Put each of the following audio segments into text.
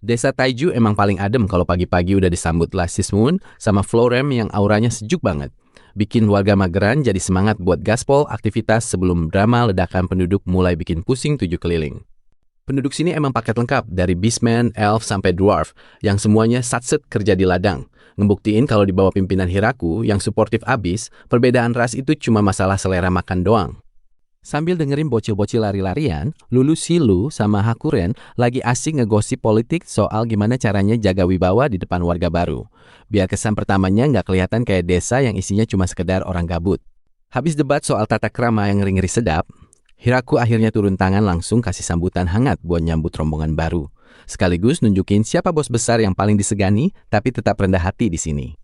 Desa Taiju emang paling adem kalau pagi-pagi udah disambut Lassis Moon sama Florem yang auranya sejuk banget. Bikin warga mageran jadi semangat buat gaspol aktivitas sebelum drama ledakan penduduk mulai bikin pusing tujuh keliling. Penduduk sini emang paket lengkap dari beastman, elf, sampai dwarf yang semuanya satset kerja di ladang. Ngebuktiin kalau di bawah pimpinan Hiraku yang suportif abis, perbedaan ras itu cuma masalah selera makan doang. Sambil dengerin bocil-bocil lari-larian, Lulu Silu sama Hakuren lagi asik ngegosip politik soal gimana caranya jaga wibawa di depan warga baru. Biar kesan pertamanya nggak kelihatan kayak desa yang isinya cuma sekedar orang gabut. Habis debat soal tata krama yang ngeri-ngeri sedap, Hiraku akhirnya turun tangan langsung kasih sambutan hangat buat nyambut rombongan baru. Sekaligus nunjukin siapa bos besar yang paling disegani tapi tetap rendah hati di sini.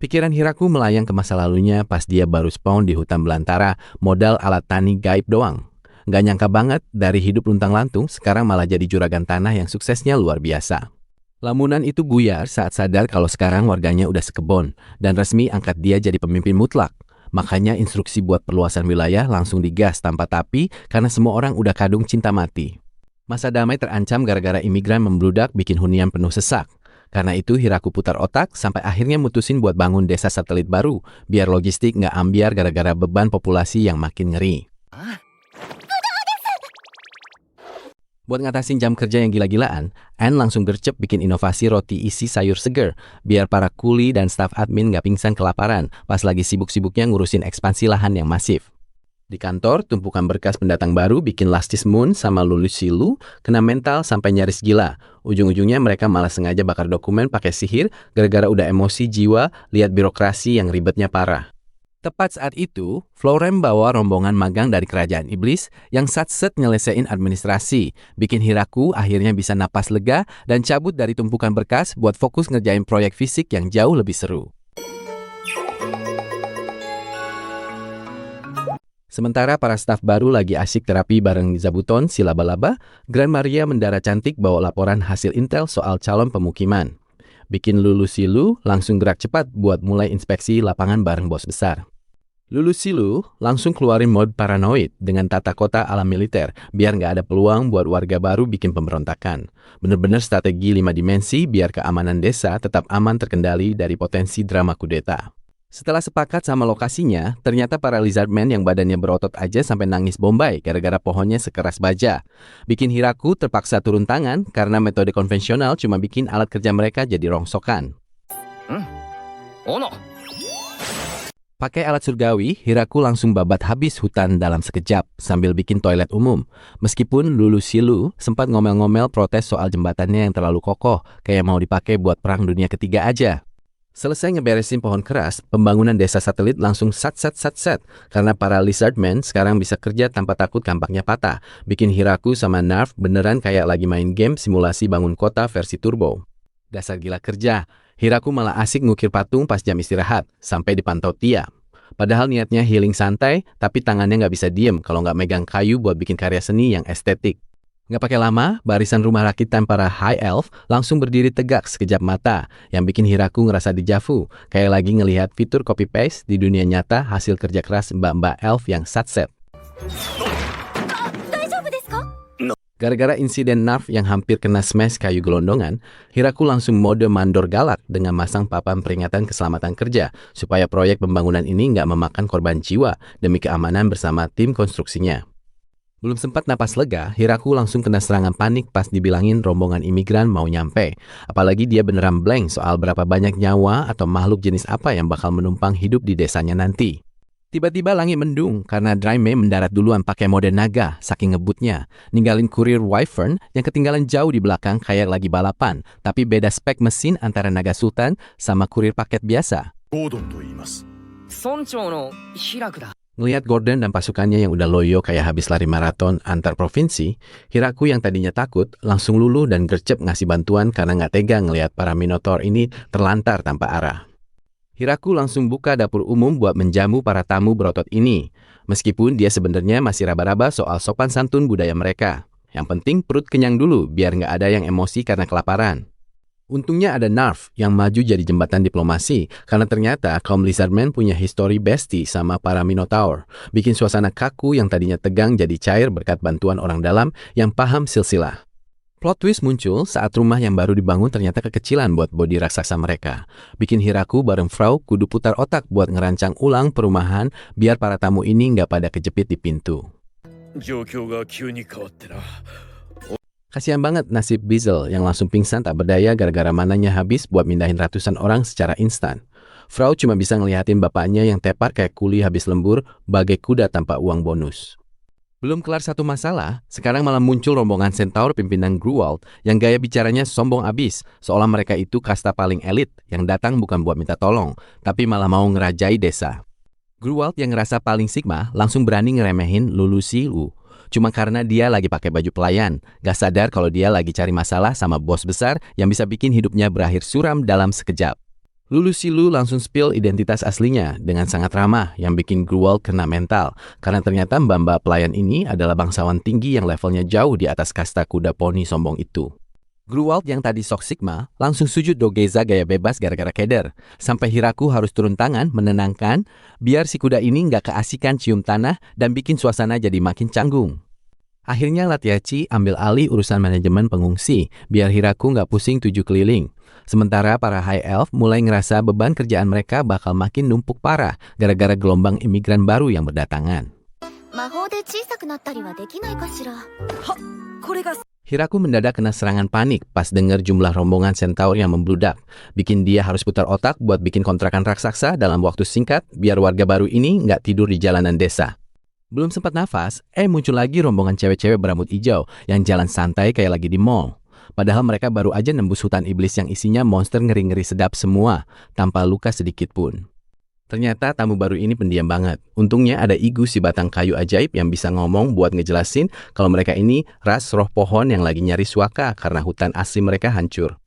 Pikiran Hiraku melayang ke masa lalunya pas dia baru spawn di hutan belantara modal alat tani gaib doang. Nggak nyangka banget dari hidup luntang-lantung sekarang malah jadi juragan tanah yang suksesnya luar biasa. Lamunan itu buyar saat sadar kalau sekarang warganya udah sekebon dan resmi angkat dia jadi pemimpin mutlak. Makanya instruksi buat perluasan wilayah langsung digas tanpa tapi karena semua orang udah kadung cinta mati. Masa damai terancam gara-gara imigran membludak bikin hunian penuh sesak. Karena itu Hiraku putar otak sampai akhirnya mutusin buat bangun desa satelit baru biar logistik nggak ambiar gara-gara beban populasi yang makin ngeri. Buat ngatasin jam kerja yang gila-gilaan, Anne langsung gercep bikin inovasi roti isi sayur seger biar para kuli dan staf admin nggak pingsan kelaparan pas lagi sibuk-sibuknya ngurusin ekspansi lahan yang masif. Di kantor, tumpukan berkas pendatang baru bikin Lastis Moon sama Lulu Silu kena mental sampai nyaris gila. Ujung-ujungnya mereka malah sengaja bakar dokumen pakai sihir gara-gara udah emosi jiwa lihat birokrasi yang ribetnya parah. Tepat saat itu, Florem bawa rombongan magang dari kerajaan iblis yang satset nyelesain administrasi, bikin Hiraku akhirnya bisa napas lega dan cabut dari tumpukan berkas buat fokus ngerjain proyek fisik yang jauh lebih seru. Sementara para staf baru lagi asik terapi bareng Zabuton si laba-laba, Grand Maria mendarat cantik bawa laporan hasil intel soal calon pemukiman. Bikin Lulu Silu langsung gerak cepat buat mulai inspeksi lapangan bareng bos besar. Lulu Silu langsung keluarin mode paranoid dengan tata kota ala militer biar nggak ada peluang buat warga baru bikin pemberontakan. Bener-bener strategi 5 dimensi biar keamanan desa tetap aman terkendali dari potensi drama kudeta. Setelah sepakat sama lokasinya, ternyata para lizardmen yang badannya berotot aja sampai nangis bombay gara-gara pohonnya sekeras baja. Bikin Hiraku terpaksa turun tangan karena metode konvensional cuma bikin alat kerja mereka jadi rongsokan. Pakai alat surgawi, Hiraku langsung babat habis hutan dalam sekejap sambil bikin toilet umum. Meskipun Lulu Silu sempat ngomel-ngomel protes soal jembatannya yang terlalu kokoh, kayak mau dipakai buat perang dunia ketiga aja. Selesai ngeberesin pohon keras, pembangunan desa satelit langsung sat karena para lizardmen sekarang bisa kerja tanpa takut kampaknya patah. Bikin Hiraku sama Narf beneran kayak lagi main game simulasi bangun kota versi turbo. Dasar gila kerja, Hiraku malah asik ngukir patung pas jam istirahat, sampai dipantau Tia. Padahal niatnya healing santai, tapi tangannya nggak bisa diem kalau nggak megang kayu buat bikin karya seni yang estetik. Nggak pakai lama, barisan rumah rakitan para High Elf langsung berdiri tegak sekejap mata, yang bikin Hiraku ngerasa dejavu, kayak lagi ngelihat fitur copy-paste di dunia nyata hasil kerja keras mbak-mbak elf yang satset. Gara-gara insiden Narf yang hampir kena smash kayu gelondongan, Hiraku langsung mode mandor galak dengan masang papan peringatan keselamatan kerja, supaya proyek pembangunan ini nggak memakan korban jiwa demi keamanan bersama tim konstruksinya. Belum sempat napas lega, Hiraku langsung kena serangan panik pas dibilangin rombongan imigran mau nyampe. Apalagi dia beneran blank soal berapa banyak nyawa atau makhluk jenis apa yang bakal menumpang hidup di desanya nanti. Tiba-tiba langit mendung karena Draime mendarat duluan pakai mode naga saking ngebutnya. Ninggalin kurir Wyvern yang ketinggalan jauh di belakang kayak lagi balapan. Tapi beda spek mesin antara naga sultan sama kurir paket biasa. Ngelihat Gordon dan pasukannya yang udah loyo kayak habis lari maraton antar provinsi, Hiraku yang tadinya takut langsung luluh dan gercep ngasih bantuan karena nggak tega ngelihat para Minotaur ini terlantar tanpa arah. Hiraku langsung buka dapur umum buat menjamu para tamu berotot ini, meskipun dia sebenarnya masih raba-raba soal sopan santun budaya mereka. Yang penting perut kenyang dulu biar nggak ada yang emosi karena kelaparan. Untungnya ada Narf yang maju jadi jembatan diplomasi, karena ternyata kaum Lizardmen punya histori bestie sama para Minotaur, bikin suasana kaku yang tadinya tegang jadi cair berkat bantuan orang dalam yang paham silsilah. Plot twist muncul saat rumah yang baru dibangun ternyata kekecilan buat bodi raksasa mereka. Bikin Hiraku bareng Frau kudu putar otak buat ngerancang ulang perumahan biar para tamu ini nggak pada kejepit di pintu. Kasihan banget nasib Bezel yang langsung pingsan tak berdaya gara-gara mananya habis buat mindahin ratusan orang secara instan. Frau cuma bisa ngeliatin bapaknya yang tepar kayak kuli habis lembur bagai kuda tanpa uang bonus. Belum kelar satu masalah, sekarang malah muncul rombongan Centaur pimpinan Gruwald yang gaya bicaranya sombong abis, seolah mereka itu kasta paling elit yang datang bukan buat minta tolong, tapi malah mau ngerajai desa. Gruwald yang ngerasa paling sigma langsung berani ngeremehin Lulu Silu. Cuma karena dia lagi pakai baju pelayan, gak sadar kalau dia lagi cari masalah sama bos besar yang bisa bikin hidupnya berakhir suram dalam sekejap. Lulu Silu langsung spill identitas aslinya dengan sangat ramah yang bikin Gruwald kena mental, karena ternyata mbak-mbak pelayan ini adalah bangsawan tinggi yang levelnya jauh di atas kasta kuda poni sombong itu. Gruwald yang tadi sok sigma langsung sujud dogeza gaya bebas gara-gara keder, sampai Hiraku harus turun tangan menenangkan biar si kuda ini nggak keasikan cium tanah dan bikin suasana jadi makin canggung. Akhirnya Latiachi ambil alih urusan manajemen pengungsi biar Hiraku nggak pusing 7 keliling. Sementara para High Elf mulai ngerasa beban kerjaan mereka bakal makin numpuk parah gara-gara gelombang imigran baru yang berdatangan. Hiraku mendadak kena serangan panik pas dengar jumlah rombongan Centaur yang membludak. Bikin dia harus putar otak buat bikin kontrakan raksasa dalam waktu singkat biar warga baru ini nggak tidur di jalanan desa. Belum sempat nafas, muncul lagi rombongan cewek-cewek berambut hijau yang jalan santai kayak lagi di mall. Padahal mereka baru aja nembus hutan iblis yang isinya monster ngeri-ngeri sedap semua, tanpa luka sedikit pun. Ternyata tamu baru ini pendiam banget. Untungnya ada Igu si batang kayu ajaib yang bisa ngomong buat ngejelasin kalau mereka ini ras roh pohon yang lagi nyari suaka karena hutan asli mereka hancur.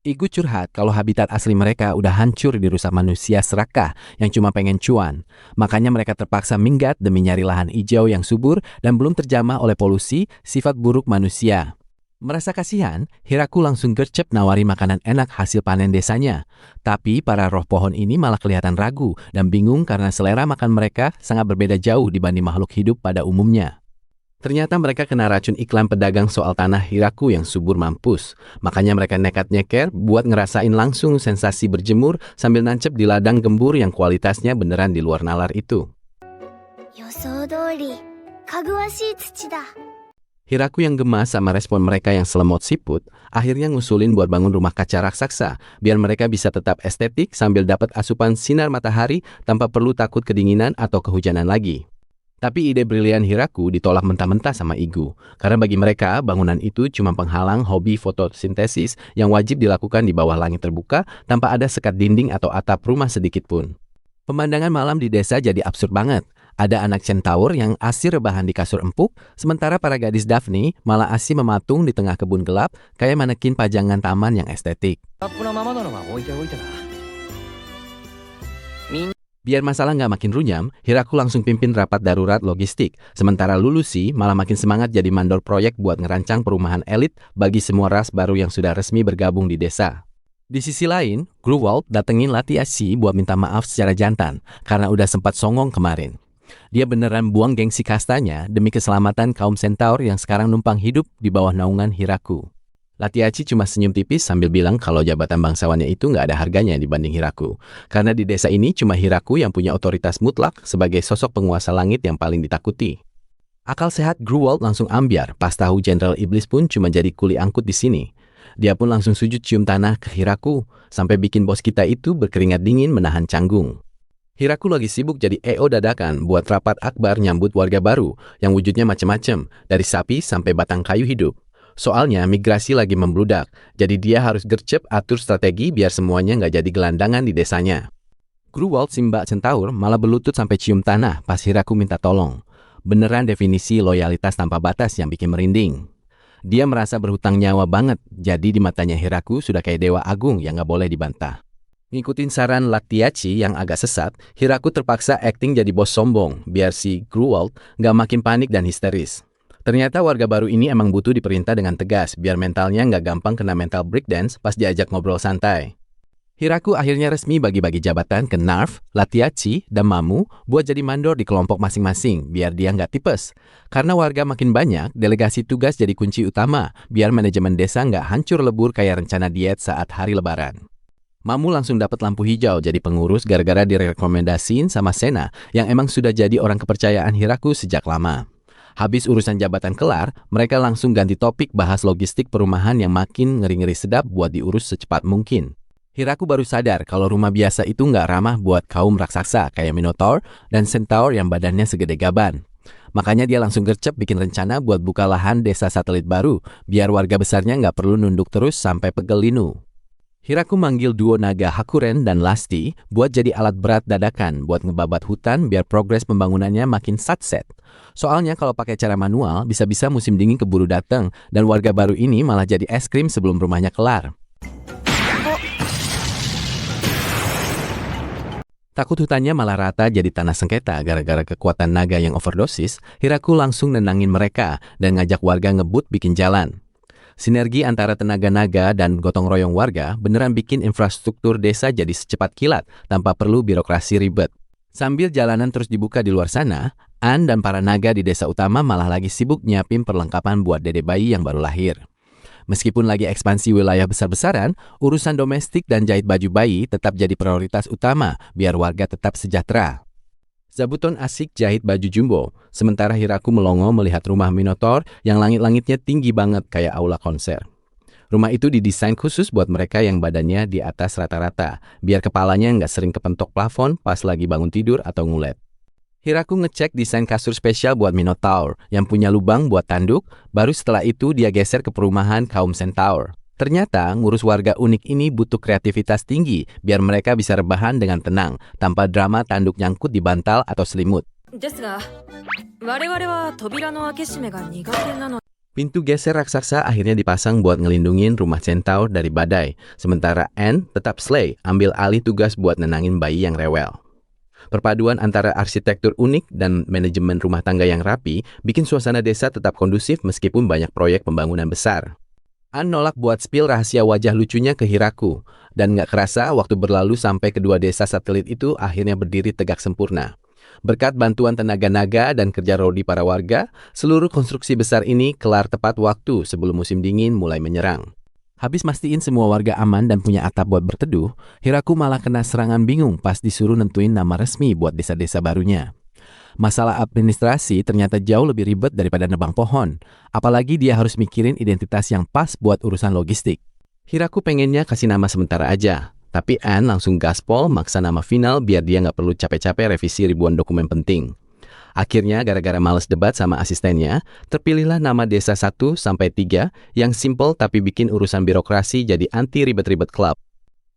Igu curhat kalau habitat asli mereka udah hancur dirusak manusia serakah yang cuma pengen cuan. Makanya mereka terpaksa minggat demi nyari lahan hijau yang subur dan belum terjamah oleh polusi sifat buruk manusia. Merasa kasihan, Hiraku langsung gercep nawari makanan enak hasil panen desanya. Tapi para roh pohon ini malah kelihatan ragu dan bingung karena selera makan mereka sangat berbeda jauh dibanding makhluk hidup pada umumnya. Ternyata mereka kena racun iklan pedagang soal tanah Hiraku yang subur mampus. Makanya mereka nekat nyeker buat ngerasain langsung sensasi berjemur sambil nancep di ladang gembur yang kualitasnya beneran di luar nalar itu. Hiraku yang gemas sama respon mereka yang selemot siput, akhirnya ngusulin buat bangun rumah kaca raksasa, biar mereka bisa tetap estetik sambil dapat asupan sinar matahari tanpa perlu takut kedinginan atau kehujanan lagi. Tapi ide brilian Hiraku ditolak mentah-mentah sama Igu, karena bagi mereka bangunan itu cuma penghalang hobi fotosintesis yang wajib dilakukan di bawah langit terbuka tanpa ada sekat dinding atau atap rumah sedikit pun. Pemandangan malam di desa jadi absurd banget. Ada anak Centaur yang asih rebahan di kasur empuk, sementara para gadis Daphne malah asih mematung di tengah kebun gelap kayak manekin pajangan taman yang estetik. Biar masalah nggak makin runyam, Hiraku langsung pimpin rapat darurat logistik. Sementara Lulusi malah makin semangat jadi mandor proyek buat ngerancang perumahan elit bagi semua ras baru yang sudah resmi bergabung di desa. Di sisi lain, Gruwald datengin Latiachi buat minta maaf secara jantan karena udah sempat songong kemarin. Dia beneran buang gengsi kastanya demi keselamatan kaum Centaur yang sekarang numpang hidup di bawah naungan Hiraku. Latiachi cuma senyum tipis sambil bilang kalau jabatan bangsawannya itu nggak ada harganya dibanding Hiraku. Karena di desa ini cuma Hiraku yang punya otoritas mutlak sebagai sosok penguasa langit yang paling ditakuti. Akal sehat Gruwald langsung ambyar pas tahu Jenderal Iblis pun cuma jadi kuli angkut di sini. Dia pun langsung sujud cium tanah ke Hiraku sampai bikin bos kita itu berkeringat dingin menahan canggung. Hiraku lagi sibuk jadi EO dadakan buat rapat akbar nyambut warga baru yang wujudnya macam-macam, dari sapi sampai batang kayu hidup. Soalnya migrasi lagi membludak, jadi dia harus gercep atur strategi biar semuanya nggak jadi gelandangan di desanya. Gruwald si Mbak Centaur malah berlutut sampai cium tanah pas Hiraku minta tolong. Beneran definisi loyalitas tanpa batas yang bikin merinding. Dia merasa berhutang nyawa banget, jadi di matanya Hiraku sudah kayak dewa agung yang nggak boleh dibantah. Ngikutin saran Latiachi yang agak sesat, Hiraku terpaksa acting jadi bos sombong biar si Gruwald nggak makin panik dan histeris. Ternyata warga baru ini emang butuh diperintah dengan tegas, biar mentalnya nggak gampang kena mental breakdance pas diajak ngobrol santai. Hiraku akhirnya resmi bagi-bagi jabatan ke Narf, Latiachi, dan Mamu buat jadi mandor di kelompok masing-masing, biar dia nggak tipes. Karena warga makin banyak, delegasi tugas jadi kunci utama, biar manajemen desa nggak hancur lebur kayak rencana diet saat hari lebaran. Mamu langsung dapat lampu hijau jadi pengurus gara-gara direkomendasiin sama Sena yang emang sudah jadi orang kepercayaan Hiraku sejak lama. Habis urusan jabatan kelar, mereka langsung ganti topik bahas logistik perumahan yang makin ngeri-ngeri sedap buat diurus secepat mungkin. Hiraku baru sadar kalau rumah biasa itu nggak ramah buat kaum raksasa kayak Minotaur dan Centaur yang badannya segede gaban. Makanya dia langsung gercep bikin rencana buat buka lahan desa satelit baru, biar warga besarnya nggak perlu nunduk terus sampai pegel linu. Hiraku manggil duo naga Hakuren dan Lasti buat jadi alat berat dadakan buat ngebabat hutan biar progres pembangunannya makin satset. Soalnya kalau pakai cara manual, bisa-bisa musim dingin keburu datang dan warga baru ini malah jadi es krim sebelum rumahnya kelar. Takut hutannya malah rata jadi tanah sengketa gara-gara kekuatan naga yang overdosis, Hiraku langsung nenangin mereka dan ngajak warga ngebut bikin jalan. Sinergi antara tenaga naga dan gotong royong warga beneran bikin infrastruktur desa jadi secepat kilat tanpa perlu birokrasi ribet. Sambil jalanan terus dibuka di luar sana, An dan para naga di desa utama malah lagi sibuk nyiapin perlengkapan buat dede bayi yang baru lahir. Meskipun lagi ekspansi wilayah besar-besaran, urusan domestik dan jahit baju bayi tetap jadi prioritas utama biar warga tetap sejahtera. Zabuton asik jahit baju jumbo, sementara Hiraku melongo melihat rumah Minotaur yang langit-langitnya tinggi banget kayak aula konser. Rumah itu didesain khusus buat mereka yang badannya di atas rata-rata, biar kepalanya nggak sering kepentok plafon pas lagi bangun tidur atau ngulet. Hiraku ngecek desain kasur spesial buat Minotaur yang punya lubang buat tanduk, baru setelah itu dia geser ke perumahan kaum Centaur. Ternyata ngurus warga unik ini butuh kreativitas tinggi biar mereka bisa rebahan dengan tenang, tanpa drama tanduk nyangkut di bantal atau selimut. Pintu geser raksasa akhirnya dipasang buat ngelindungin rumah Centaur dari badai, sementara Anne tetap slay ambil alih tugas buat nenangin bayi yang rewel. Perpaduan antara arsitektur unik dan manajemen rumah tangga yang rapi bikin suasana desa tetap kondusif meskipun banyak proyek pembangunan besar. An nolak buat spill rahasia wajah lucunya ke Hiraku, dan nggak kerasa waktu berlalu sampai kedua desa satelit itu akhirnya berdiri tegak sempurna. Berkat bantuan tenaga naga dan kerja rodi para warga, seluruh konstruksi besar ini kelar tepat waktu sebelum musim dingin mulai menyerang. Habis mastiin semua warga aman dan punya atap buat berteduh, Hiraku malah kena serangan bingung pas disuruh nentuin nama resmi buat desa-desa barunya. Masalah administrasi ternyata jauh lebih ribet daripada nebang pohon, apalagi dia harus mikirin identitas yang pas buat urusan logistik. Hiraku pengennya kasih nama sementara aja, tapi Anne langsung gaspol maksa nama final biar dia nggak perlu capek-capek revisi ribuan dokumen penting. Akhirnya gara-gara males debat sama asistennya, terpilihlah nama desa 1-3 yang simple tapi bikin urusan birokrasi jadi anti ribet-ribet klub.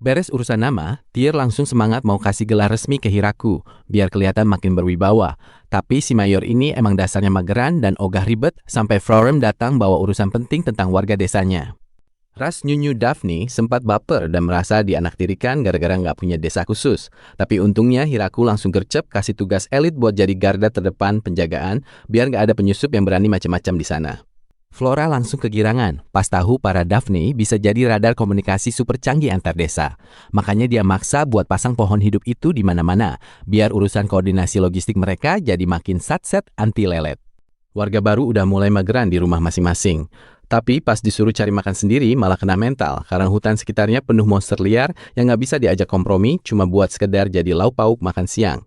Beres urusan nama, Tyr langsung semangat mau kasih gelar resmi ke Hiraku, biar kelihatan makin berwibawa. Tapi si mayor ini emang dasarnya mageran dan ogah ribet sampai Florem datang bawa urusan penting tentang warga desanya. Ras Nyunyu Daphne sempat baper dan merasa dianaktirikan gara-gara nggak punya desa khusus. Tapi untungnya Hiraku langsung gercep kasih tugas elit buat jadi garda terdepan penjagaan biar nggak ada penyusup yang berani macam-macam di sana. Flora langsung kegirangan pas tahu para Daphne bisa jadi radar komunikasi super canggih antar desa. Makanya dia maksa buat pasang pohon hidup itu di mana-mana biar urusan koordinasi logistik mereka jadi makin satset anti lelet. Warga baru udah mulai mageran di rumah masing-masing. Tapi pas disuruh cari makan sendiri malah kena mental karena hutan sekitarnya penuh monster liar yang nggak bisa diajak kompromi cuma buat sekedar jadi lauk pauk makan siang.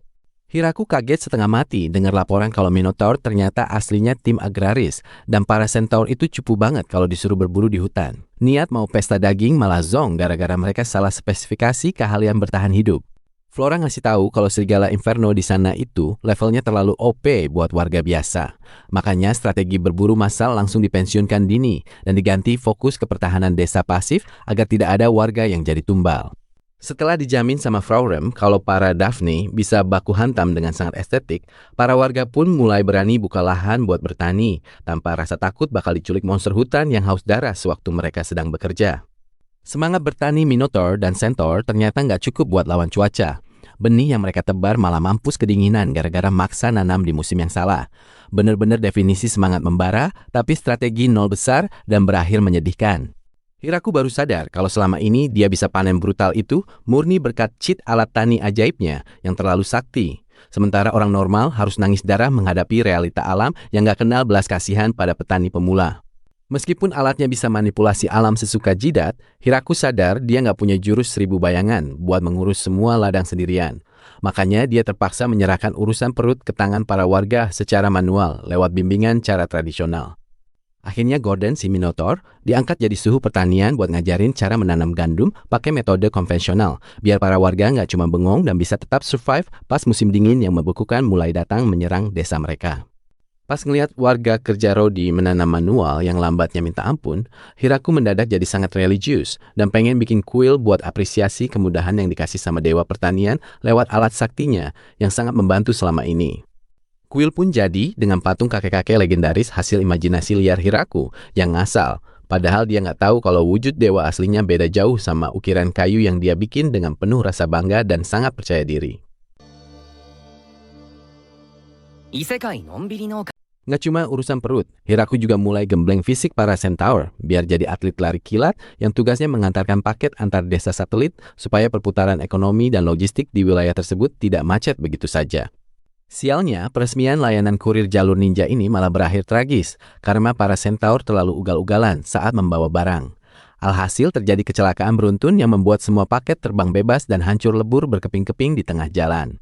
Hiraku kaget setengah mati dengar laporan kalau Minotaur ternyata aslinya tim agraris dan para Centaur itu cupu banget kalau disuruh berburu di hutan. Niat mau pesta daging malah zong gara-gara mereka salah spesifikasi keahlian bertahan hidup. Flora ngasih tahu kalau serigala Inferno di sana itu levelnya terlalu OP buat warga biasa. Makanya strategi berburu massal langsung dipensiunkan dini dan diganti fokus ke pertahanan desa pasif agar tidak ada warga yang jadi tumbal. Setelah dijamin sama Florem kalau para Daphne bisa baku hantam dengan sangat estetik, para warga pun mulai berani buka lahan buat bertani tanpa rasa takut bakal diculik monster hutan yang haus darah sewaktu mereka sedang bekerja. Semangat bertani Minotaur dan Centaur ternyata nggak cukup buat lawan cuaca. Benih yang mereka tebar malah mampus kedinginan gara-gara maksa nanam di musim yang salah. Bener-bener definisi semangat membara, tapi strategi nol besar dan berakhir menyedihkan. Hiraku baru sadar kalau selama ini dia bisa panen brutal itu murni berkat cheat alat tani ajaibnya yang terlalu sakti. Sementara orang normal harus nangis darah menghadapi realita alam yang gak kenal belas kasihan pada petani pemula. Meskipun alatnya bisa manipulasi alam sesuka jidat, Hiraku sadar dia nggak punya jurus 1000 bayangan buat mengurus semua ladang sendirian. Makanya dia terpaksa menyerahkan urusan perut ke tangan para warga secara manual lewat bimbingan cara tradisional. Akhirnya Gordon si Minotaur diangkat jadi suhu pertanian buat ngajarin cara menanam gandum pakai metode konvensional, biar para warga nggak cuma bengong dan bisa tetap survive pas musim dingin yang membekukan mulai datang menyerang desa mereka. Pas ngelihat warga kerja Rodi menanam manual yang lambatnya minta ampun, Hiraku mendadak jadi sangat religius dan pengen bikin kuil buat apresiasi kemudahan yang dikasih sama dewa pertanian lewat alat saktinya yang sangat membantu selama ini. Kuil pun jadi dengan patung kakek-kakek legendaris hasil imajinasi liar Hiraku yang ngasal, padahal dia nggak tahu kalau wujud dewa aslinya beda jauh sama ukiran kayu yang dia bikin dengan penuh rasa bangga dan sangat percaya diri. Nggak cuma urusan perut, Hiraku juga mulai gembleng fisik para centaur biar jadi atlet lari kilat yang tugasnya mengantarkan paket antar desa satelit supaya perputaran ekonomi dan logistik di wilayah tersebut tidak macet begitu saja. Sialnya, peresmian layanan kurir jalur ninja ini malah berakhir tragis karena para centaur terlalu ugal-ugalan saat membawa barang. Alhasil terjadi kecelakaan beruntun yang membuat semua paket terbang bebas dan hancur lebur berkeping-keping di tengah jalan.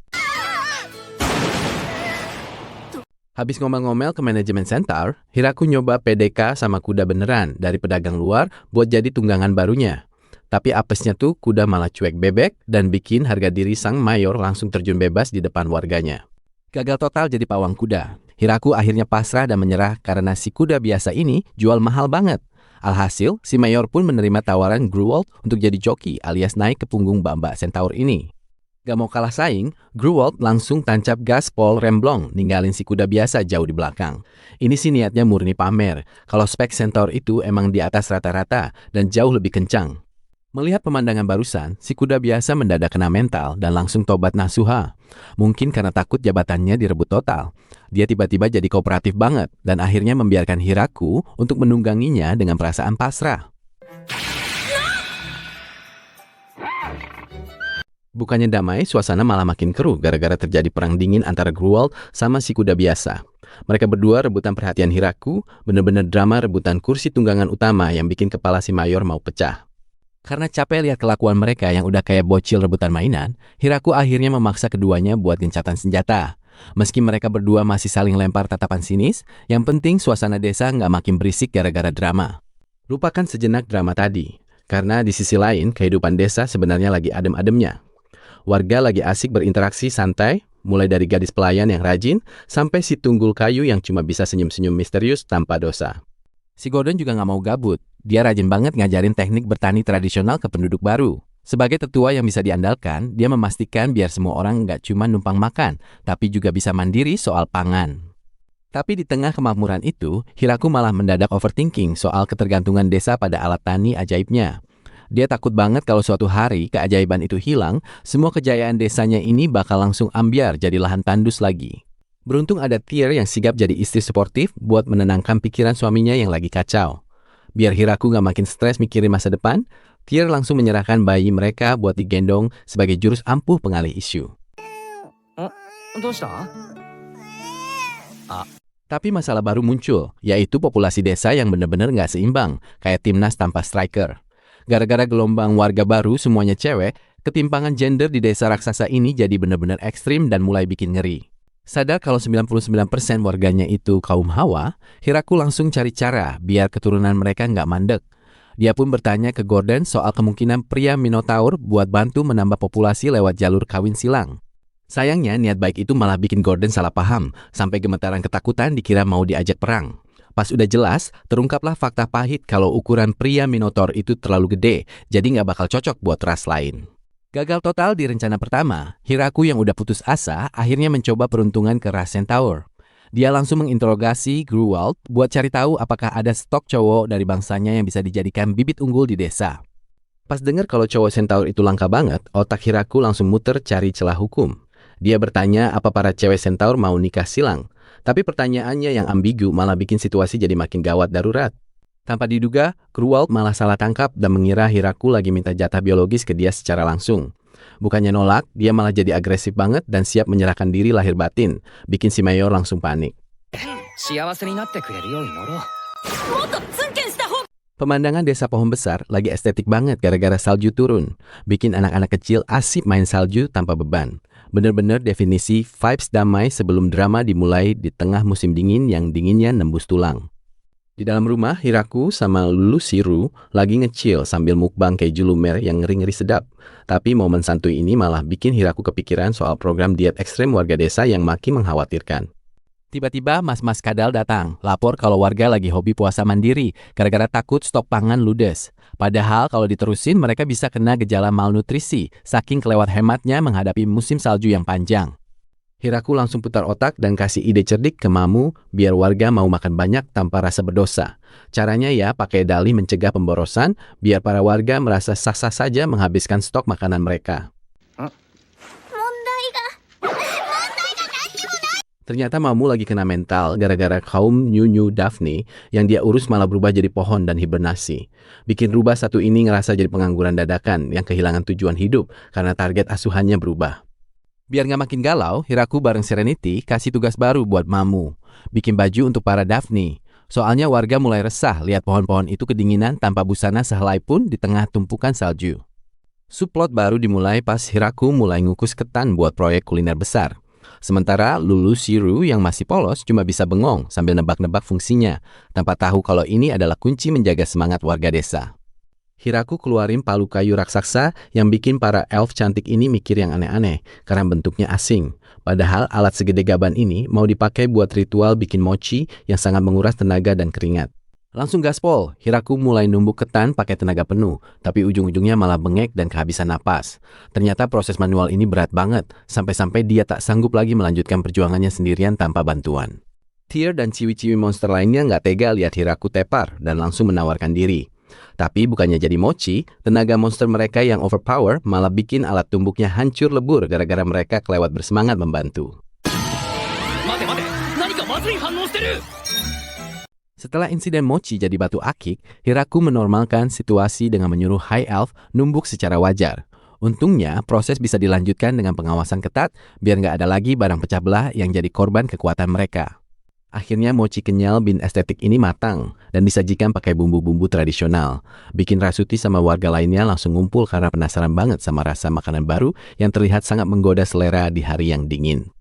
Habis ngomel-ngomel ke manajemen Centaur, Hiraku nyoba PDK sama kuda beneran dari pedagang luar buat jadi tunggangan barunya. Tapi apesnya tuh kuda malah cuek bebek dan bikin harga diri sang mayor langsung terjun bebas di depan warganya. Gagal total jadi pawang kuda. Hiraku akhirnya pasrah dan menyerah karena si kuda biasa ini jual mahal banget. Alhasil, si mayor pun menerima tawaran Gruwald untuk jadi joki alias naik ke punggung mbak-mbak Centaur ini. Gak mau kalah saing, Gruwald langsung tancap gas pol remblong, ninggalin si kuda biasa jauh di belakang. Ini sih niatnya murni pamer, kalau spek Centaur itu emang di atas rata-rata dan jauh lebih kencang. Melihat pemandangan barusan, si kuda biasa mendadak kena mental dan langsung tobat nasuha. Mungkin karena takut jabatannya direbut total. Dia tiba-tiba jadi kooperatif banget dan akhirnya membiarkan Hiraku untuk menungganginya dengan perasaan pasrah. Bukannya damai, suasana malah makin keruh gara-gara terjadi perang dingin antara Gruwald sama si kuda biasa. Mereka berdua rebutan perhatian Hiraku, bener-bener drama rebutan kursi tunggangan utama yang bikin kepala si mayor mau pecah. Karena capek lihat kelakuan mereka yang udah kayak bocil rebutan mainan, Hiraku akhirnya memaksa keduanya buat gencatan senjata. Meski mereka berdua masih saling lempar tatapan sinis, yang penting suasana desa nggak makin berisik gara-gara drama. Lupakan sejenak drama tadi, karena di sisi lain kehidupan desa sebenarnya lagi adem-ademnya. Warga lagi asik berinteraksi santai, mulai dari gadis pelayan yang rajin, sampai si tunggul kayu yang cuma bisa senyum-senyum misterius tanpa dosa. Si Gordon juga nggak mau gabut. Dia rajin banget ngajarin teknik bertani tradisional ke penduduk baru. Sebagai tetua yang bisa diandalkan, dia memastikan biar semua orang nggak cuma numpang makan, tapi juga bisa mandiri soal pangan. Tapi di tengah kemakmuran itu, Hiraku malah mendadak overthinking soal ketergantungan desa pada alat tani ajaibnya. Dia takut banget kalau suatu hari keajaiban itu hilang, semua kejayaan desanya ini bakal langsung ambyar jadi lahan tandus lagi. Beruntung ada Tyr yang sigap jadi istri suportif buat menenangkan pikiran suaminya yang lagi kacau. Biar Hiraku gak makin stres mikirin masa depan, Tyr langsung menyerahkan bayi mereka buat digendong sebagai jurus ampuh pengalih isu. Tapi masalah baru muncul, yaitu populasi desa yang benar-benar gak seimbang, kayak timnas tanpa striker. Gara-gara gelombang warga baru semuanya cewek, ketimpangan gender di desa raksasa ini jadi benar-benar ekstrim dan mulai bikin ngeri. Sadar kalau 99% warganya itu kaum Hawa, Hiraku langsung cari cara biar keturunan mereka nggak mandek. Dia pun bertanya ke Gordon soal kemungkinan pria Minotaur buat bantu menambah populasi lewat jalur kawin silang. Sayangnya niat baik itu malah bikin Gordon salah paham, sampai gemetaran ketakutan dikira mau diajak perang. Pas udah jelas, terungkaplah fakta pahit kalau ukuran pria Minotaur itu terlalu gede, jadi nggak bakal cocok buat ras lain. Gagal total di rencana pertama, Hiraku yang udah putus asa akhirnya mencoba peruntungan ke ras Centaur. Dia langsung menginterogasi Gruwald buat cari tahu apakah ada stok cowok dari bangsanya yang bisa dijadikan bibit unggul di desa. Pas dengar kalau cowok centaur itu langka banget, otak Hiraku langsung muter cari celah hukum. Dia bertanya apa para cewek centaur mau nikah silang. Tapi pertanyaannya yang ambigu malah bikin situasi jadi makin gawat darurat. Tanpa diduga, Cruwald malah salah tangkap dan mengira Hiraku lagi minta jatah biologis ke dia secara langsung. Bukannya nolak, dia malah jadi agresif banget dan siap menyerahkan diri lahir batin, bikin si Mayor langsung panik. Pemandangan desa pohon besar lagi estetik banget gara-gara salju turun, bikin anak-anak kecil asik main salju tanpa beban. Bener-bener definisi vibes damai sebelum drama dimulai di tengah musim dingin yang dinginnya nembus tulang. Di dalam rumah, Hiraku sama Lulusiru lagi nge-chill sambil mukbang keju lumer yang ngeri-ngeri sedap. Tapi momen santuy ini malah bikin Hiraku kepikiran soal program diet ekstrem warga desa yang makin mengkhawatirkan. Tiba-tiba mas-mas kadal datang, lapor kalau warga lagi hobi puasa mandiri, gara-gara takut stok pangan ludes. Padahal kalau diterusin mereka bisa kena gejala malnutrisi, saking kelewat hematnya menghadapi musim salju yang panjang. Hiraku langsung putar otak dan kasih ide cerdik ke Mamu biar warga mau makan banyak tanpa rasa berdosa. Caranya ya pakai dalih mencegah pemborosan biar para warga merasa sah-sah saja menghabiskan stok makanan mereka. Ternyata Mamu lagi kena mental gara-gara kaum New Daphne yang dia urus malah berubah jadi pohon dan hibernasi. Bikin rubah satu ini ngerasa jadi pengangguran dadakan yang kehilangan tujuan hidup karena target asuhannya berubah. Biar nggak makin galau, Hiraku bareng Serenity kasih tugas baru buat Mamu. Bikin baju untuk para Daphne. Soalnya warga mulai resah lihat pohon-pohon itu kedinginan tanpa busana sehelai pun di tengah tumpukan salju. Subplot baru dimulai pas Hiraku mulai ngukus ketan buat proyek kuliner besar. Sementara Lulusiru yang masih polos cuma bisa bengong sambil nebak-nebak fungsinya, tanpa tahu kalau ini adalah kunci menjaga semangat warga desa. Hiraku keluarin palu kayu raksasa yang bikin para elf cantik ini mikir yang aneh-aneh karena bentuknya asing. Padahal alat segede gaban ini mau dipakai buat ritual bikin mochi yang sangat menguras tenaga dan keringat. Langsung gaspol, Hiraku mulai numbuk ketan pakai tenaga penuh, tapi ujung-ujungnya malah bengek dan kehabisan napas. Ternyata proses manual ini berat banget, sampai-sampai dia tak sanggup lagi melanjutkan perjuangannya sendirian tanpa bantuan. Tyr dan ciwi-ciwi monster lainnya nggak tega lihat Hiraku tepar dan langsung menawarkan diri. Tapi bukannya jadi mochi, tenaga monster mereka yang overpower malah bikin alat tumbuknya hancur lebur gara-gara mereka kelewat bersemangat membantu. Setelah insiden mochi jadi batu akik, Hiraku menormalkan situasi dengan menyuruh High Elf numbuk secara wajar. Untungnya, proses bisa dilanjutkan dengan pengawasan ketat biar nggak ada lagi barang pecah belah yang jadi korban kekuatan mereka. Akhirnya mochi kenyal bin estetik ini matang dan disajikan pakai bumbu-bumbu tradisional. Bikin Rasuti sama warga lainnya langsung ngumpul karena penasaran banget sama rasa makanan baru yang terlihat sangat menggoda selera di hari yang dingin.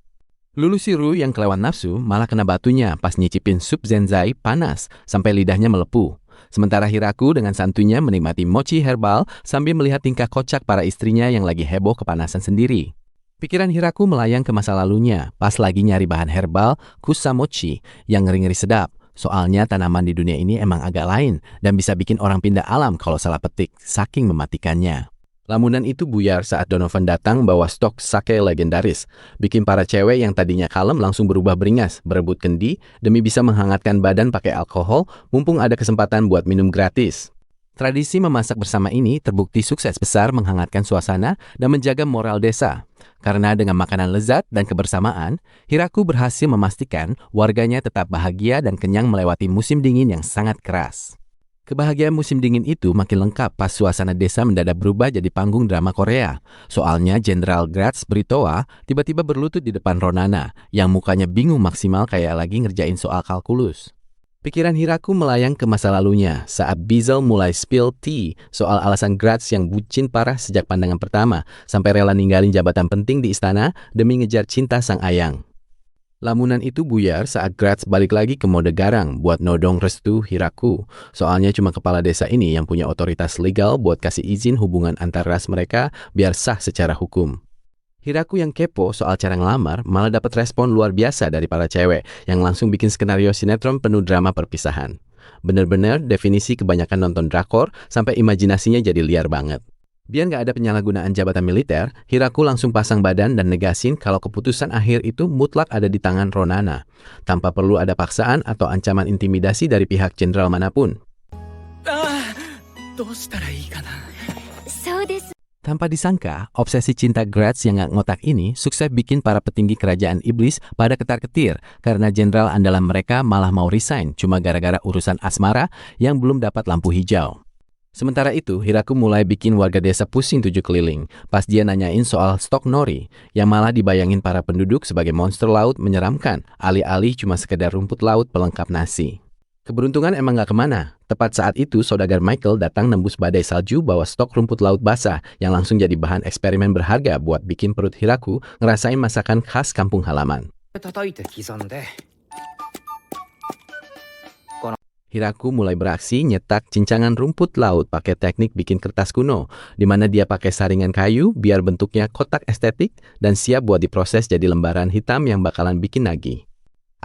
Lulusiru yang kelewat nafsu malah kena batunya pas nyicipin sup zenzai panas sampai lidahnya melepuh. Sementara Hiraku dengan santunya menikmati mochi herbal sambil melihat tingkah kocak para istrinya yang lagi heboh kepanasan sendiri. Pikiran Hiraku melayang ke masa lalunya pas lagi nyari bahan herbal kusamochi yang ngeri-ngeri sedap. Soalnya tanaman di dunia ini emang agak lain dan bisa bikin orang pindah alam kalau salah petik, saking mematikannya. Lamunan itu buyar saat Donovan datang bawa stok sake legendaris, bikin para cewek yang tadinya kalem langsung berubah beringas, berebut kendi demi bisa menghangatkan badan pakai alkohol mumpung ada kesempatan buat minum gratis. Tradisi memasak bersama ini terbukti sukses besar menghangatkan suasana dan menjaga moral desa. Karena dengan makanan lezat dan kebersamaan, Hiraku berhasil memastikan warganya tetap bahagia dan kenyang melewati musim dingin yang sangat keras. Kebahagiaan musim dingin itu makin lengkap pas suasana desa mendadak berubah jadi panggung drama Korea. Soalnya Jenderal Gratz Britoa tiba-tiba berlutut di depan Ronana yang mukanya bingung maksimal kayak lagi ngerjain soal kalkulus. Pikiran Hiraku melayang ke masa lalunya saat Bezel mulai spill tea soal alasan Gratz yang bucin parah sejak pandangan pertama sampai rela ninggalin jabatan penting di istana demi ngejar cinta sang ayang. Lamunan itu buyar saat Gratz balik lagi ke mode garang buat nodong restu Hiraku. Soalnya cuma kepala desa ini yang punya otoritas legal buat kasih izin hubungan antar ras mereka biar sah secara hukum. Hiraku yang kepo soal cara ngelamar malah dapat respon luar biasa dari para cewek yang langsung bikin skenario sinetron penuh drama perpisahan. Bener-bener definisi kebanyakan nonton drakor sampai imajinasinya jadi liar banget. Biar nggak ada penyalahgunaan jabatan militer, Hiraku langsung pasang badan dan negasin kalau keputusan akhir itu mutlak ada di tangan Ronana, tanpa perlu ada paksaan atau ancaman intimidasi dari pihak jenderal manapun. そうです。 Tanpa disangka, obsesi cinta Gratz yang gak ngotak ini sukses bikin para petinggi kerajaan iblis pada ketar-ketir karena jenderal andalan mereka malah mau resign cuma gara-gara urusan asmara yang belum dapat lampu hijau. Sementara itu, Hiraku mulai bikin warga desa pusing tujuh keliling pas dia nanyain soal stok nori yang malah dibayangin para penduduk sebagai monster laut menyeramkan, alih-alih cuma sekedar rumput laut pelengkap nasi. Keberuntungan emang gak kemana. Tepat saat itu, saudagar Michael datang nembus badai salju bawa stok rumput laut basah yang langsung jadi bahan eksperimen berharga buat bikin perut Hiraku ngerasain masakan khas kampung halaman. Hiraku mulai beraksi nyetak cincangan rumput laut pakai teknik bikin kertas kuno, di mana dia pakai saringan kayu biar bentuknya kotak estetik dan siap buat diproses jadi lembaran hitam yang bakalan bikin nagih.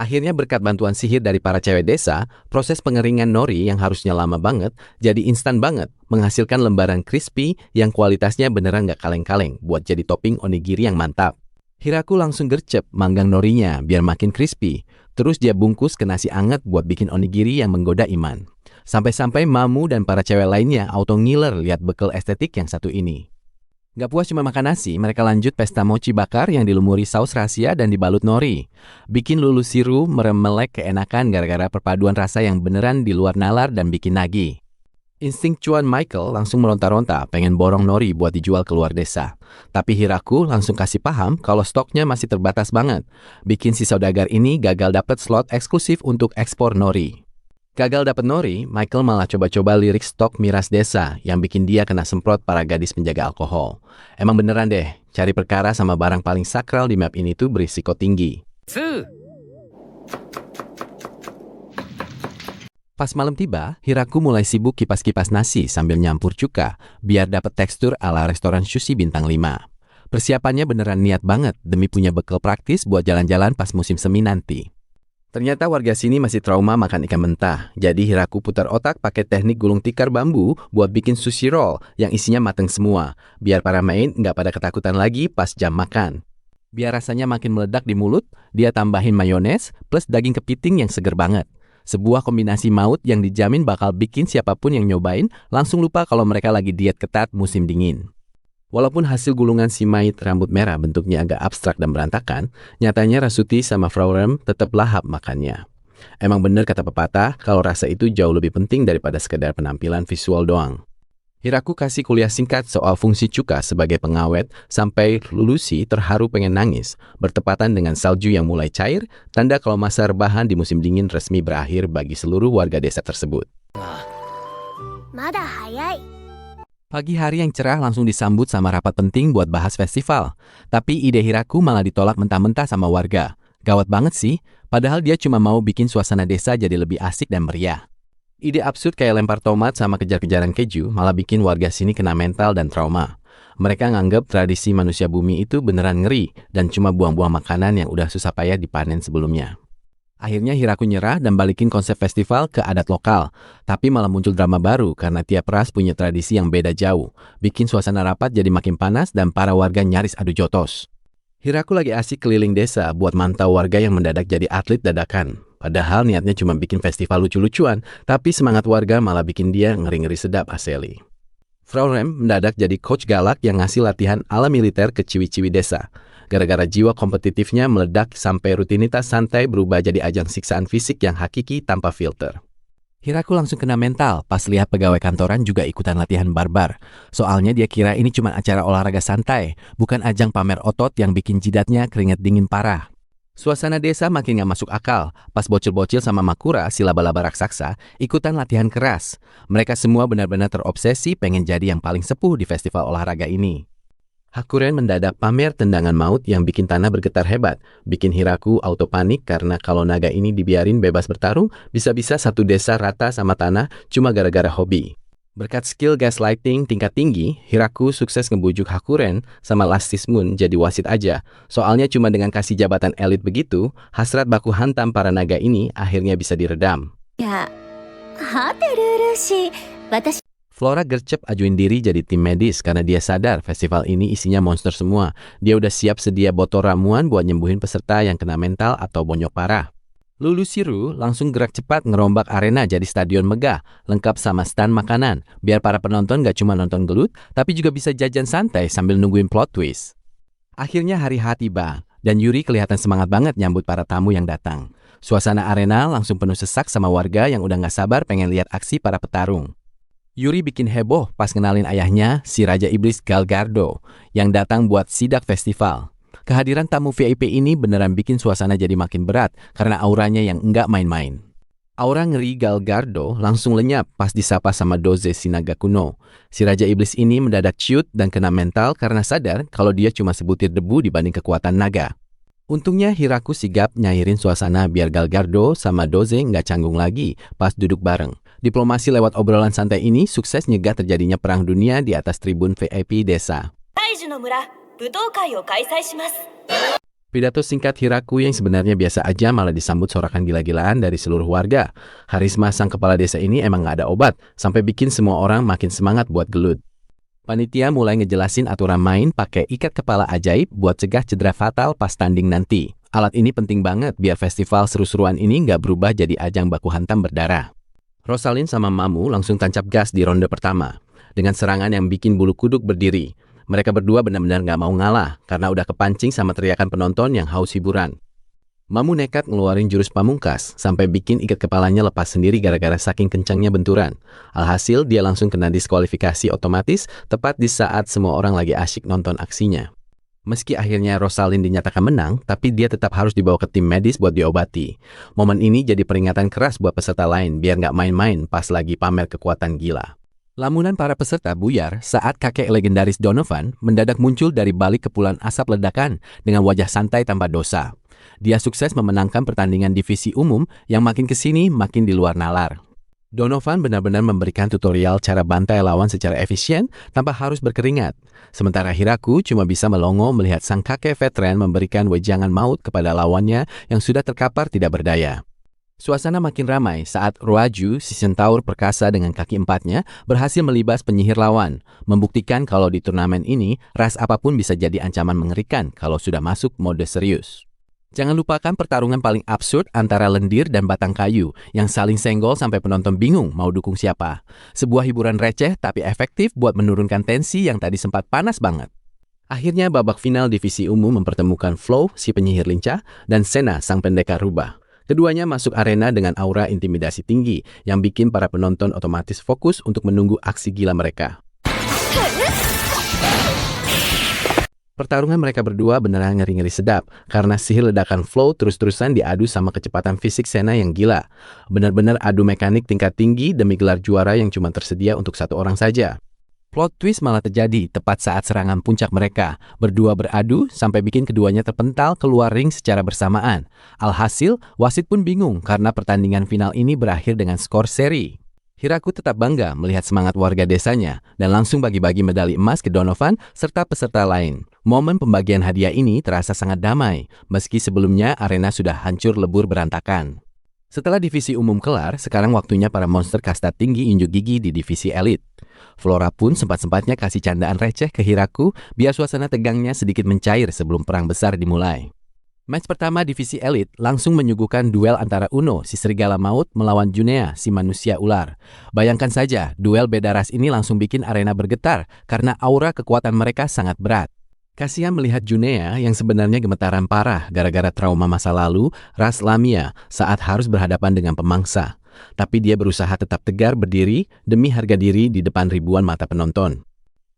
Akhirnya berkat bantuan sihir dari para cewek desa, proses pengeringan nori yang harusnya lama banget jadi instan banget, menghasilkan lembaran crispy yang kualitasnya beneran gak kaleng-kaleng buat jadi topping onigiri yang mantap. Hiraku langsung gercep manggang norinya biar makin crispy, terus dia bungkus ke nasi anget buat bikin onigiri yang menggoda iman. Sampai-sampai Mamu dan para cewek lainnya auto ngiler lihat bekal estetik yang satu ini. Gak puas cuma makan nasi, mereka lanjut pesta mochi bakar yang dilumuri saus rahasia dan dibalut nori. Bikin Lulu Siru meremelek keenakan gara-gara perpaduan rasa yang beneran di luar nalar dan bikin nagih. Insting cuan Michael langsung meronta-ronta pengen borong nori buat dijual keluar desa. Tapi Hiraku langsung kasih paham kalau stoknya masih terbatas banget. Bikin si saudagar ini gagal dapat slot eksklusif untuk ekspor nori. Gagal dapat nori, Michael malah coba-coba lirik stok miras desa yang bikin dia kena semprot para gadis penjaga alkohol. Emang beneran deh, cari perkara sama barang paling sakral di map ini tuh berisiko tinggi. Pas malam tiba, Hiraku mulai sibuk kipas-kipas nasi sambil nyampur cuka biar dapat tekstur ala restoran sushi bintang 5. Persiapannya beneran niat banget demi punya bekal praktis buat jalan-jalan pas musim semi nanti. Ternyata warga sini masih trauma makan ikan mentah, jadi Hiraku putar otak pakai teknik gulung tikar bambu buat bikin sushi roll yang isinya mateng semua, biar para main nggak pada ketakutan lagi pas jam makan. Biar rasanya makin meledak di mulut, dia tambahin mayones plus daging kepiting yang seger banget. Sebuah kombinasi maut yang dijamin bakal bikin siapapun yang nyobain langsung lupa kalau mereka lagi diet ketat musim dingin. Walaupun hasil gulungan si mayit rambut merah bentuknya agak abstrak dan berantakan, nyatanya Rasuti sama Frau Rem tetap lahap makannya. Emang bener kata pepatah, kalau rasa itu jauh lebih penting daripada sekedar penampilan visual doang. Hiraku kasih kuliah singkat soal fungsi cuka sebagai pengawet sampai Lulusi terharu pengen nangis, bertepatan dengan salju yang mulai cair, tanda kalau masa rebahan di musim dingin resmi berakhir bagi seluruh warga desa tersebut. Mada hayai. Pagi hari yang cerah langsung disambut sama rapat penting buat bahas festival. Tapi ide Hiraku malah ditolak mentah-mentah sama warga. Gawat banget sih, padahal dia cuma mau bikin suasana desa jadi lebih asik dan meriah. Ide absurd kayak lempar tomat sama kejar-kejaran keju malah bikin warga sini kena mental dan trauma. Mereka nganggap tradisi manusia bumi itu beneran ngeri dan cuma buang-buang makanan yang udah susah payah dipanen sebelumnya. Akhirnya Hiraku nyerah dan balikin konsep festival ke adat lokal. Tapi malah muncul drama baru karena tiap ras punya tradisi yang beda jauh. Bikin suasana rapat jadi makin panas dan para warga nyaris adu jotos. Hiraku lagi asik keliling desa buat mantau warga yang mendadak jadi atlet dadakan. Padahal niatnya cuma bikin festival lucu-lucuan, tapi semangat warga malah bikin dia ngeri-ngeri sedap aseli. Frau Rem mendadak jadi coach galak yang ngasih latihan ala militer ke ciwi-ciwi desa. Gara-gara jiwa kompetitifnya meledak sampai rutinitas santai berubah jadi ajang siksaan fisik yang hakiki tanpa filter. Hiraku langsung kena mental pas lihat pegawai kantoran juga ikutan latihan barbar. Soalnya dia kira ini cuma acara olahraga santai, bukan ajang pamer otot yang bikin jidatnya keringat dingin parah. Suasana desa makin gak masuk akal pas bocil-bocil sama Makura si laba-laba raksasa ikutan latihan keras. Mereka semua benar-benar terobsesi pengen jadi yang paling sepuh di festival olahraga ini. Hakuren mendadak pamer tendangan maut yang bikin tanah bergetar hebat, bikin Hiraku auto panik karena kalau naga ini dibiarin bebas bertarung, bisa-bisa satu desa rata sama tanah cuma gara-gara hobi. Berkat skill gaslighting tingkat tinggi, Hiraku sukses ngebujuk Hakuren sama Lastis Moon jadi wasit aja. Soalnya cuma dengan kasih jabatan elit begitu, hasrat baku hantam para naga ini akhirnya bisa diredam. Ya, hateru shi, watashi. Flora gercep ajuin diri jadi tim medis karena dia sadar festival ini isinya monster semua. Dia udah siap sedia botol ramuan buat nyembuhin peserta yang kena mental atau bonyok parah. Lulu Shiru langsung gerak cepat ngerombak arena jadi stadion megah, lengkap sama stand makanan, biar para penonton gak cuma nonton gelut, tapi juga bisa jajan santai sambil nungguin plot twist. Akhirnya hari H tiba, dan Yuri kelihatan semangat banget nyambut para tamu yang datang. Suasana arena langsung penuh sesak sama warga yang udah gak sabar pengen lihat aksi para petarung. Yuri bikin heboh pas kenalin ayahnya, si Raja Iblis Galgardo, yang datang buat sidak festival. Kehadiran tamu VIP ini beneran bikin suasana jadi makin berat karena auranya yang enggak main-main. Aura ngeri Galgardo langsung lenyap pas disapa sama Doze si naga kuno. Si Raja Iblis ini mendadak ciut dan kena mental karena sadar kalau dia cuma sebutir debu dibanding kekuatan naga. Untungnya Hiraku sigap nyairin suasana biar Galgardo sama Doze nggak canggung lagi pas duduk bareng. Diplomasi lewat obrolan santai ini sukses nyegah terjadinya perang dunia di atas tribun VIP desa. Pidato singkat Hiraku yang sebenarnya biasa aja malah disambut sorakan gila-gilaan dari seluruh warga. Harisma sang kepala desa ini emang gak ada obat, sampai bikin semua orang makin semangat buat gelut. Panitia mulai ngejelasin aturan main pakai ikat kepala ajaib buat cegah cedera fatal pas tanding nanti. Alat ini penting banget biar festival seru-seruan ini gak berubah jadi ajang baku hantam berdarah. Rosalind sama Mamu langsung tancap gas di ronde pertama, dengan serangan yang bikin bulu kuduk berdiri. Mereka berdua benar-benar gak mau ngalah karena udah kepancing sama teriakan penonton yang haus hiburan. Mamu nekat ngeluarin jurus pamungkas sampai bikin ikat kepalanya lepas sendiri gara-gara saking kencangnya benturan. Alhasil dia langsung kena diskualifikasi otomatis tepat di saat semua orang lagi asyik nonton aksinya. Meski akhirnya Rosalind dinyatakan menang, tapi dia tetap harus dibawa ke tim medis buat diobati. Momen ini jadi peringatan keras buat peserta lain biar gak main-main pas lagi pamer kekuatan gila. Lamunan para peserta buyar saat kakek legendaris Donovan mendadak muncul dari balik kepulan asap ledakan dengan wajah santai tanpa dosa. Dia sukses memenangkan pertandingan divisi umum yang makin kesini makin di luar nalar. Donovan benar-benar memberikan tutorial cara bantai lawan secara efisien tanpa harus berkeringat. Sementara Hiraku cuma bisa melongo melihat sang kakek veteran memberikan wejangan maut kepada lawannya yang sudah terkapar tidak berdaya. Suasana makin ramai saat Roaju, si centaur perkasa dengan kaki empatnya, berhasil melibas penyihir lawan, membuktikan kalau di turnamen ini, ras apapun bisa jadi ancaman mengerikan kalau sudah masuk mode serius. Jangan lupakan pertarungan paling absurd antara lendir dan batang kayu, yang saling senggol sampai penonton bingung mau dukung siapa. Sebuah hiburan receh tapi efektif buat menurunkan tensi yang tadi sempat panas banget. Akhirnya babak final divisi umum mempertemukan Flow, si penyihir lincah, dan Sena, sang pendekar rubah. Keduanya masuk arena dengan aura intimidasi tinggi yang bikin para penonton otomatis fokus untuk menunggu aksi gila mereka. Pertarungan mereka berdua beneran ngeri-ngeri sedap karena sihir ledakan Flow terus-terusan diadu sama kecepatan fisik Sena yang gila. Benar-benar adu mekanik tingkat tinggi demi gelar juara yang cuma tersedia untuk satu orang saja. Plot twist malah terjadi tepat saat serangan puncak mereka. Berdua beradu sampai bikin keduanya terpental keluar ring secara bersamaan. Alhasil, wasit pun bingung karena pertandingan final ini berakhir dengan skor seri. Hiraku tetap bangga melihat semangat warga desanya dan langsung bagi-bagi medali emas ke Donovan serta peserta lain. Momen pembagian hadiah ini terasa sangat damai, meski sebelumnya arena sudah hancur lebur berantakan. Setelah divisi umum kelar, sekarang waktunya para monster kasta tinggi unjuk gigi di divisi elit. Flora pun sempat-sempatnya kasih candaan receh ke Hiraku biar suasana tegangnya sedikit mencair sebelum perang besar dimulai. Match pertama divisi elit langsung menyuguhkan duel antara Uno, si serigala maut, melawan Junea, si manusia ular. Bayangkan saja, duel beda ras ini langsung bikin arena bergetar karena aura kekuatan mereka sangat berat. Kasihan melihat Junea yang sebenarnya gemetaran parah gara-gara trauma masa lalu, ras Lamia, saat harus berhadapan dengan pemangsa. Tapi dia berusaha tetap tegar berdiri demi harga diri di depan ribuan mata penonton.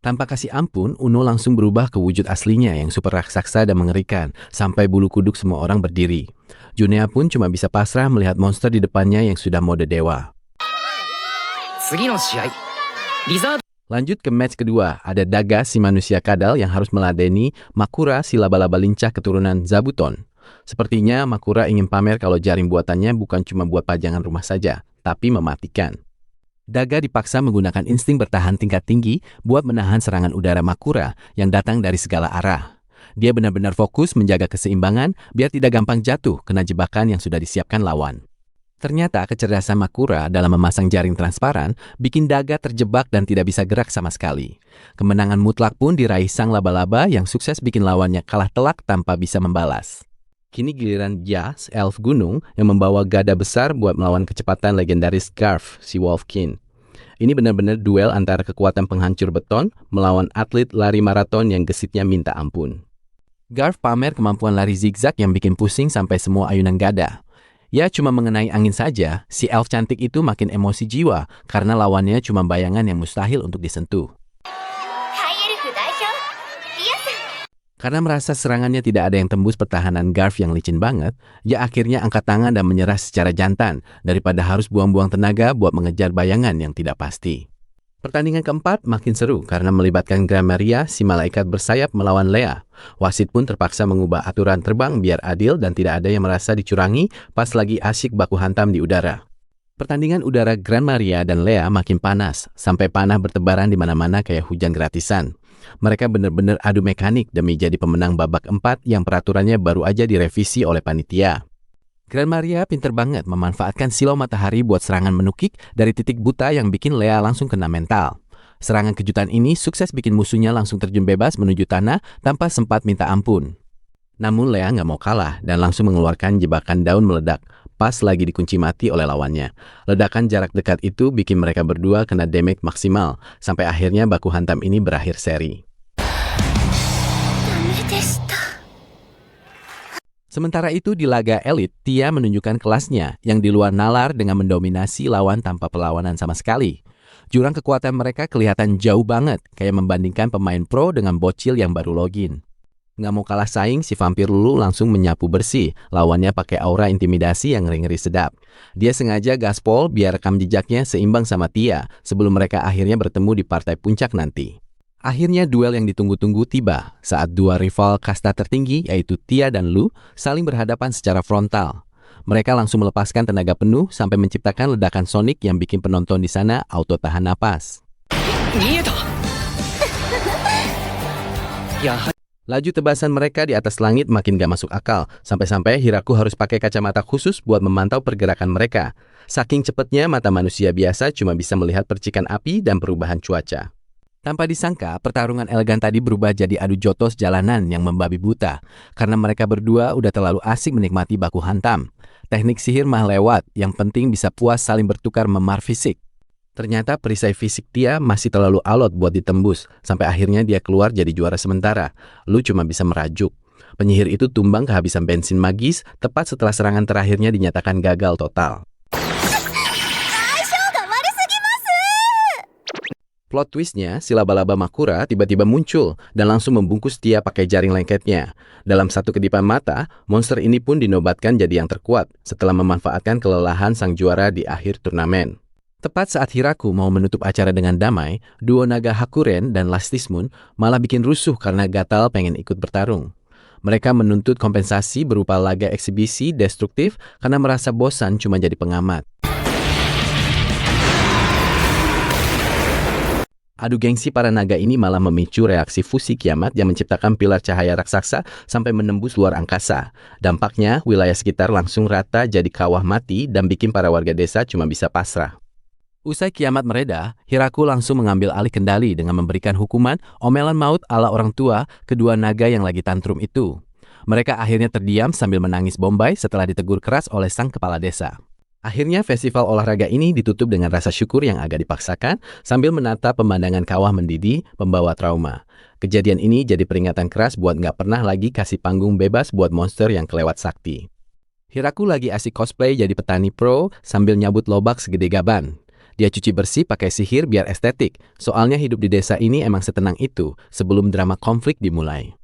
Tanpa kasih ampun, Uno langsung berubah ke wujud aslinya yang super raksasa dan mengerikan, sampai bulu kuduk semua orang berdiri. Junea pun cuma bisa pasrah melihat monster di depannya yang sudah mode dewa. Lanjut ke match kedua, ada Daga si manusia kadal yang harus meladeni Makura si laba-laba lincah keturunan Zabuton. Sepertinya Makura ingin pamer kalau jaring buatannya bukan cuma buat pajangan rumah saja, tapi mematikan. Daga dipaksa menggunakan insting bertahan tingkat tinggi buat menahan serangan udara Makura yang datang dari segala arah. Dia benar-benar fokus menjaga keseimbangan biar tidak gampang jatuh kena jebakan yang sudah disiapkan lawan. Ternyata kecerdasan Makura dalam memasang jaring transparan bikin Daga terjebak dan tidak bisa gerak sama sekali. Kemenangan mutlak pun diraih sang laba-laba yang sukses bikin lawannya kalah telak tanpa bisa membalas. Kini giliran Jas, elf gunung, yang membawa gada besar buat melawan kecepatan legendaris Garf, si Wolfkin. Ini benar-benar duel antara kekuatan penghancur beton melawan atlet lari maraton yang gesitnya minta ampun. Garf pamer kemampuan lari zigzag yang bikin pusing sampai semua ayunan gada. Ya cuma mengenai angin saja, si elf cantik itu makin emosi jiwa karena lawannya cuma bayangan yang mustahil untuk disentuh. Karena merasa serangannya tidak ada yang tembus pertahanan Garf yang licin banget, ia akhirnya angkat tangan dan menyerah secara jantan daripada harus buang-buang tenaga buat mengejar bayangan yang tidak pasti. Pertandingan keempat makin seru karena melibatkan Grammaria, si malaikat bersayap melawan Lea. Wasit pun terpaksa mengubah aturan terbang biar adil dan tidak ada yang merasa dicurangi pas lagi asyik baku hantam di udara. Pertandingan udara Grammaria dan Lea makin panas, sampai panah bertebaran di mana-mana kayak hujan gratisan. Mereka benar-benar adu mekanik demi jadi pemenang babak 4 yang peraturannya baru aja direvisi oleh panitia. Grammaria pinter banget memanfaatkan silau matahari buat serangan menukik dari titik buta yang bikin Lea langsung kena mental. Serangan kejutan ini sukses bikin musuhnya langsung terjun bebas menuju tanah tanpa sempat minta ampun. Namun Lea nggak mau kalah dan langsung mengeluarkan jebakan daun meledak pas lagi dikunci mati oleh lawannya. Ledakan jarak dekat itu bikin mereka berdua kena damage maksimal sampai akhirnya baku hantam ini berakhir seri. Sementara itu di laga elit, Tia menunjukkan kelasnya yang di luar nalar dengan mendominasi lawan tanpa perlawanan sama sekali. Jurang kekuatan mereka kelihatan jauh banget, kayak membandingkan pemain pro dengan bocil yang baru login. Nggak mau kalah saing, si vampir Lulu langsung menyapu bersih, lawannya pakai aura intimidasi yang ngeri-ngeri sedap. Dia sengaja gaspol biar rekam jejaknya seimbang sama Tia sebelum mereka akhirnya bertemu di partai puncak nanti. Akhirnya duel yang ditunggu-tunggu tiba saat dua rival kasta tertinggi yaitu Tia dan Lu saling berhadapan secara frontal. Mereka langsung melepaskan tenaga penuh sampai menciptakan ledakan sonik yang bikin penonton di sana auto tahan napas. Laju tebasan mereka di atas langit makin gak masuk akal, sampai-sampai Hiraku harus pakai kacamata khusus buat memantau pergerakan mereka. Saking cepatnya mata manusia biasa cuma bisa melihat percikan api dan perubahan cuaca. Tanpa disangka, pertarungan elegan tadi berubah jadi adu jotos jalanan yang membabi buta, karena mereka berdua udah terlalu asik menikmati baku hantam. Teknik sihir mah lewat, yang penting bisa puas saling bertukar memar fisik. Ternyata perisai fisik Tia masih terlalu alot buat ditembus, sampai akhirnya dia keluar jadi juara sementara. Lu cuma bisa merajuk. Penyihir itu tumbang kehabisan bensin magis, tepat setelah serangan terakhirnya dinyatakan gagal total. Plot twistnya, si laba-laba Makura tiba-tiba muncul dan langsung membungkus Tia pakai jaring lengketnya. Dalam satu kedipan mata, monster ini pun dinobatkan jadi yang terkuat setelah memanfaatkan kelelahan sang juara di akhir turnamen. Tepat saat Hiraku mau menutup acara dengan damai, duo naga Hakuren dan Lastismun malah bikin rusuh karena gatal pengen ikut bertarung. Mereka menuntut kompensasi berupa laga eksibisi destruktif karena merasa bosan cuma jadi pengamat. Adu gengsi para naga ini malah memicu reaksi fusi kiamat yang menciptakan pilar cahaya raksasa sampai menembus luar angkasa. Dampaknya, wilayah sekitar langsung rata jadi kawah mati dan bikin para warga desa cuma bisa pasrah. Usai kiamat mereda, Hiraku langsung mengambil alih kendali dengan memberikan hukuman omelan maut ala orang tua kedua naga yang lagi tantrum itu. Mereka akhirnya terdiam sambil menangis bombay setelah ditegur keras oleh sang kepala desa. Akhirnya festival olahraga ini ditutup dengan rasa syukur yang agak dipaksakan sambil menatap pemandangan kawah mendidih membawa trauma. Kejadian ini jadi peringatan keras buat nggak pernah lagi kasih panggung bebas buat monster yang kelewat sakti. Hiraku lagi asik cosplay jadi petani pro sambil nyabut lobak segede gaban. Dia cuci bersih pakai sihir biar estetik, soalnya hidup di desa ini emang setenang itu sebelum drama konflik dimulai.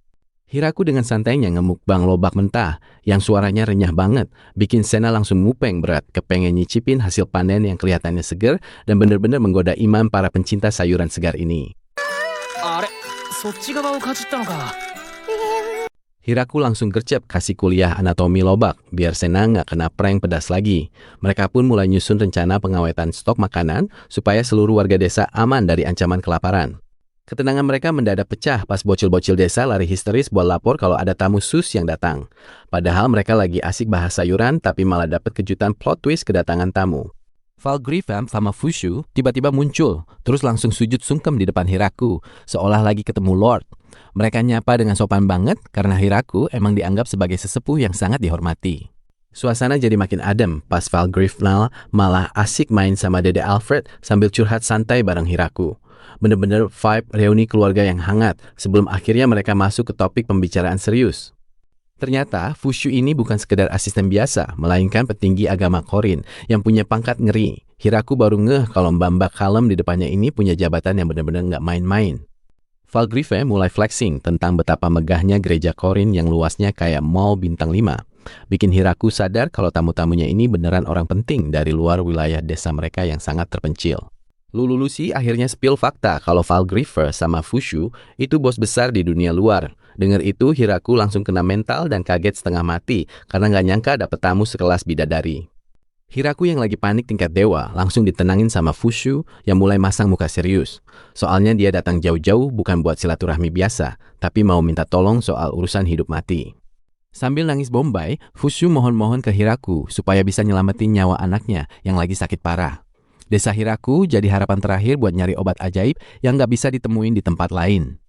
Hiraku dengan santainya ngemukbang lobak mentah yang suaranya renyah banget, bikin Sena langsung mupeng berat kepengen nyicipin hasil panen yang kelihatannya seger dan benar-benar menggoda iman para pencinta sayuran segar ini. Hiraku langsung gercep kasih kuliah anatomi lobak biar Sena nggak kena prank pedas lagi. Mereka pun mulai nyusun rencana pengawetan stok makanan supaya seluruh warga desa aman dari ancaman kelaparan. Ketenangan mereka mendadak pecah pas bocil-bocil desa lari histeris buat lapor kalau ada tamu sus yang datang. Padahal mereka lagi asik bahas sayuran tapi malah dapat kejutan plot twist kedatangan tamu. Valgrivam sama Fushu tiba-tiba muncul, terus langsung sujud sungkem di depan Hiraku, seolah lagi ketemu Lord. Mereka nyapa dengan sopan banget karena Hiraku emang dianggap sebagai sesepuh yang sangat dihormati. Suasana jadi makin adem pas Valgrivam malah asik main sama Dede Alfred sambil curhat santai bareng Hiraku. Bener-bener vibe reuni keluarga yang hangat sebelum akhirnya mereka masuk ke topik pembicaraan serius. Ternyata Fushu ini bukan sekedar asisten biasa, melainkan petinggi agama Korin yang punya pangkat ngeri. Hiraku baru ngeh kalau mbak-mbak kalem di depannya ini punya jabatan yang benar-benar nggak main-main. Valgrivam mulai flexing tentang betapa megahnya gereja Korin yang luasnya kayak mall bintang 5. Bikin Hiraku sadar kalau tamu-tamunya ini beneran orang penting dari luar wilayah desa mereka yang sangat terpencil. Lulusi akhirnya spill fakta kalau Valgrivam sama Fushu itu bos besar di dunia luar. Dengar itu Hiraku langsung kena mental dan kaget setengah mati karena nggak nyangka dapet tamu sekelas bidadari. Hiraku yang lagi panik tingkat dewa langsung ditenangin sama Fushu yang mulai masang muka serius. Soalnya dia datang jauh-jauh bukan buat silaturahmi biasa, tapi mau minta tolong soal urusan hidup mati. Sambil nangis bombay, Fushu mohon-mohon ke Hiraku supaya bisa nyelamatin nyawa anaknya yang lagi sakit parah. Desa Hiraku jadi harapan terakhir buat nyari obat ajaib yang nggak bisa ditemuin di tempat lain.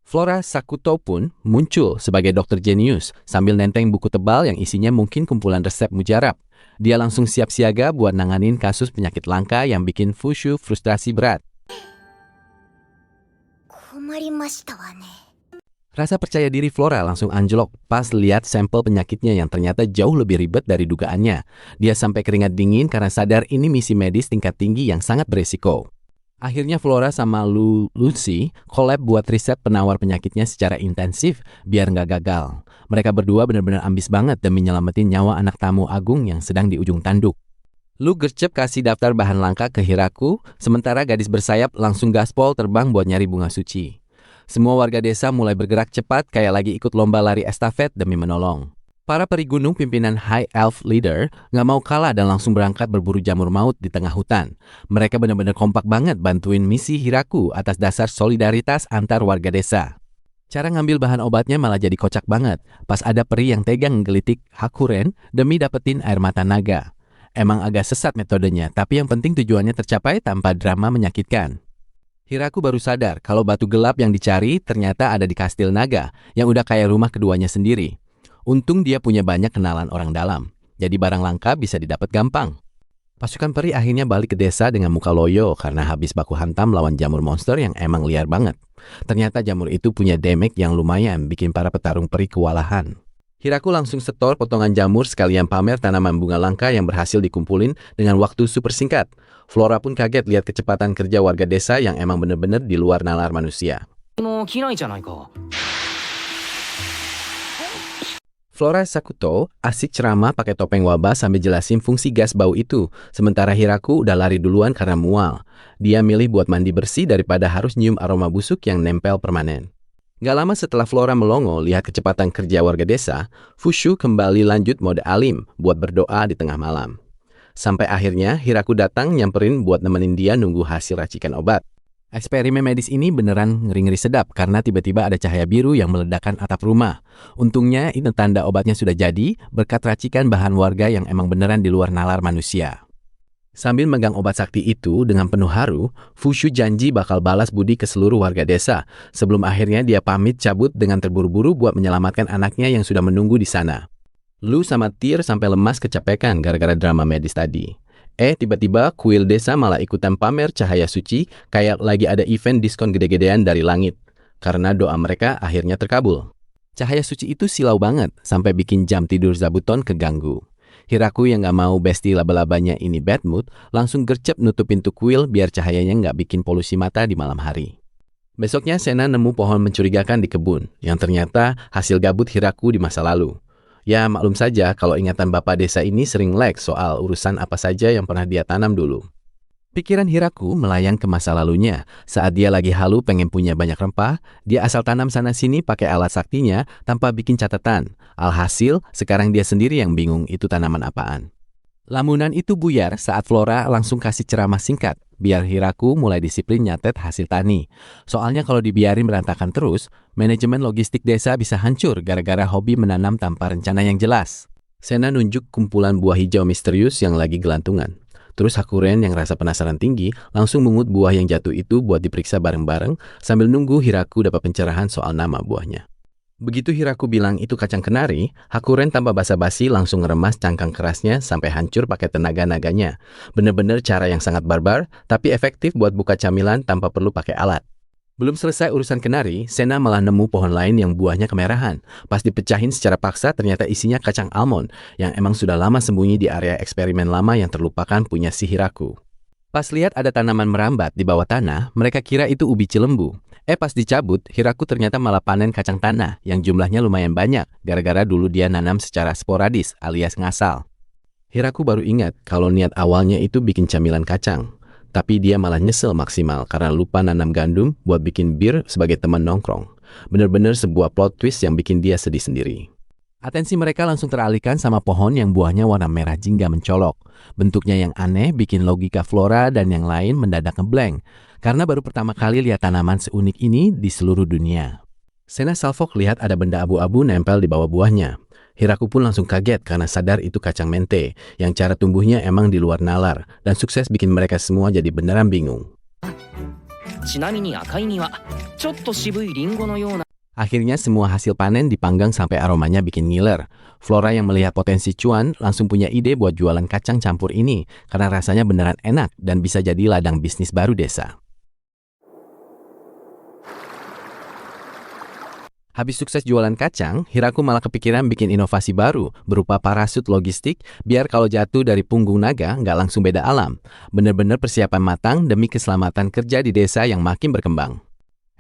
Flora Sakuto pun muncul sebagai dokter jenius sambil nenteng buku tebal yang isinya mungkin kumpulan resep mujarab. Dia langsung siap siaga buat nanganin kasus penyakit langka yang bikin Fushu frustrasi berat. Rasa percaya diri Flora langsung anjlok pas lihat sampel penyakitnya yang ternyata jauh lebih ribet dari dugaannya. Dia sampai keringat dingin karena sadar ini misi medis tingkat tinggi yang sangat beresiko. Akhirnya Flora sama Lucy collab buat riset penawar penyakitnya secara intensif biar nggak gagal. Mereka berdua benar-benar ambis banget demi nyelamatin nyawa anak tamu agung yang sedang di ujung tanduk. Lu gercep kasih daftar bahan langka ke Hiraku, sementara gadis bersayap langsung gaspol terbang buat nyari bunga suci. Semua warga desa mulai bergerak cepat kayak lagi ikut lomba lari estafet demi menolong. Para peri gunung pimpinan High Elf Leader nggak mau kalah dan langsung berangkat berburu jamur maut di tengah hutan. Mereka benar-benar kompak banget bantuin misi Hiraku atas dasar solidaritas antar warga desa. Cara ngambil bahan obatnya malah jadi kocak banget pas ada peri yang tega menggelitik Hakuren demi dapetin air mata naga. Emang agak sesat metodenya, tapi yang penting tujuannya tercapai tanpa drama menyakitkan. Hiraku baru sadar kalau batu gelap yang dicari ternyata ada di kastil naga yang udah kayak rumah keduanya sendiri. Untung dia punya banyak kenalan orang dalam, jadi barang langka bisa didapat gampang. Pasukan peri akhirnya balik ke desa dengan muka loyo karena habis baku hantam lawan jamur monster yang emang liar banget. Ternyata jamur itu punya damage yang lumayan bikin para petarung peri kewalahan. Hiraku langsung setor potongan jamur sekalian pamer tanaman bunga langka yang berhasil dikumpulin dengan waktu super singkat. Flora pun kaget lihat kecepatan kerja warga desa yang emang bener-bener di luar nalar manusia. Flora Sakuto asik ceramah pakai topeng wabah sambil jelasin fungsi gas bau itu, sementara Hiraku udah lari duluan karena mual. Dia milih buat mandi bersih daripada harus nyium aroma busuk yang nempel permanen. Gak lama setelah Flora melongo lihat kecepatan kerja warga desa, Fushu kembali lanjut mode alim buat berdoa di tengah malam. Sampai akhirnya Hiraku datang nyamperin buat nemenin dia nunggu hasil racikan obat. Eksperimen medis ini beneran ngeri-ngeri sedap karena tiba-tiba ada cahaya biru yang meledakkan atap rumah. Untungnya itu tanda obatnya sudah jadi berkat racikan bahan warga yang emang beneran di luar nalar manusia. Sambil megang obat sakti itu dengan penuh haru, Fushu janji bakal balas budi ke seluruh warga desa. Sebelum akhirnya dia pamit cabut dengan terburu-buru buat menyelamatkan anaknya yang sudah menunggu di sana. Lu sama Tyr sampai lemas kecapekan gara-gara drama medis tadi. Tiba-tiba kuil desa malah ikutan pamer cahaya suci kayak lagi ada event diskon gede-gedean dari langit. Karena doa mereka akhirnya terkabul. Cahaya suci itu silau banget sampai bikin jam tidur Zabuton keganggu. Hiraku yang gak mau besti laba-labanya ini bad mood langsung gercep nutup pintu kuil biar cahayanya gak bikin polusi mata di malam hari. Besoknya Sena nemu pohon mencurigakan di kebun yang ternyata hasil gabut Hiraku di masa lalu. Ya maklum saja kalau ingatan bapak desa ini sering lag soal urusan apa saja yang pernah dia tanam dulu. Pikiran Hiraku melayang ke masa lalunya. Saat dia lagi halu pengen punya banyak rempah, dia asal tanam sana-sini pakai alat saktinya tanpa bikin catatan. Alhasil, sekarang dia sendiri yang bingung itu tanaman apaan. Lamunan itu buyar saat Flora langsung kasih ceramah singkat, biar Hiraku mulai disiplin nyatet hasil tani. Soalnya kalau dibiarin berantakan terus, manajemen logistik desa bisa hancur gara-gara hobi menanam tanpa rencana yang jelas. Sena nunjuk kumpulan buah hijau misterius yang lagi gelantungan. Terus Hakuren yang rasa penasaran tinggi langsung mengut buah yang jatuh itu buat diperiksa bareng-bareng sambil nunggu Hiraku dapat pencerahan soal nama buahnya. Begitu Hiraku bilang itu kacang kenari, Hakuren tanpa basa-basi langsung ngeremas cangkang kerasnya sampai hancur pakai tenaga naganya. Bener-bener cara yang sangat barbar, tapi efektif buat buka camilan tanpa perlu pakai alat. Belum selesai urusan kenari, Sena malah nemu pohon lain yang buahnya kemerahan. Pas dipecahin secara paksa, ternyata isinya kacang almond yang emang sudah lama sembunyi di area eksperimen lama yang terlupakan punya si Hiraku. Pas lihat ada tanaman merambat di bawah tanah, mereka kira itu ubi cilembu. Pas dicabut, Hiraku ternyata malah panen kacang tanah yang jumlahnya lumayan banyak gara-gara dulu dia nanam secara sporadis alias ngasal. Hiraku baru ingat kalau niat awalnya itu bikin camilan kacang. Tapi dia malah nyesel maksimal karena lupa nanam gandum buat bikin bir sebagai teman nongkrong. Bener-bener sebuah plot twist yang bikin dia sedih sendiri. Atensi mereka langsung teralihkan sama pohon yang buahnya warna merah jingga mencolok. Bentuknya yang aneh bikin logika Flora dan yang lain mendadak ngeblank. Karena baru pertama kali lihat tanaman seunik ini di seluruh dunia. Sena salfok lihat ada benda abu-abu nempel di bawah buahnya. Hiraku pun langsung kaget karena sadar itu kacang mente, yang cara tumbuhnya emang di luar nalar, dan sukses bikin mereka semua jadi beneran bingung. Akhirnya semua hasil panen dipanggang sampai aromanya bikin ngiler. Flora yang melihat potensi cuan langsung punya ide buat jualan kacang campur ini, karena rasanya beneran enak dan bisa jadi ladang bisnis baru desa. Habis sukses jualan kacang, Hiraku malah kepikiran bikin inovasi baru berupa parasut logistik biar kalau jatuh dari punggung naga nggak langsung beda alam. Bener-bener persiapan matang demi keselamatan kerja di desa yang makin berkembang.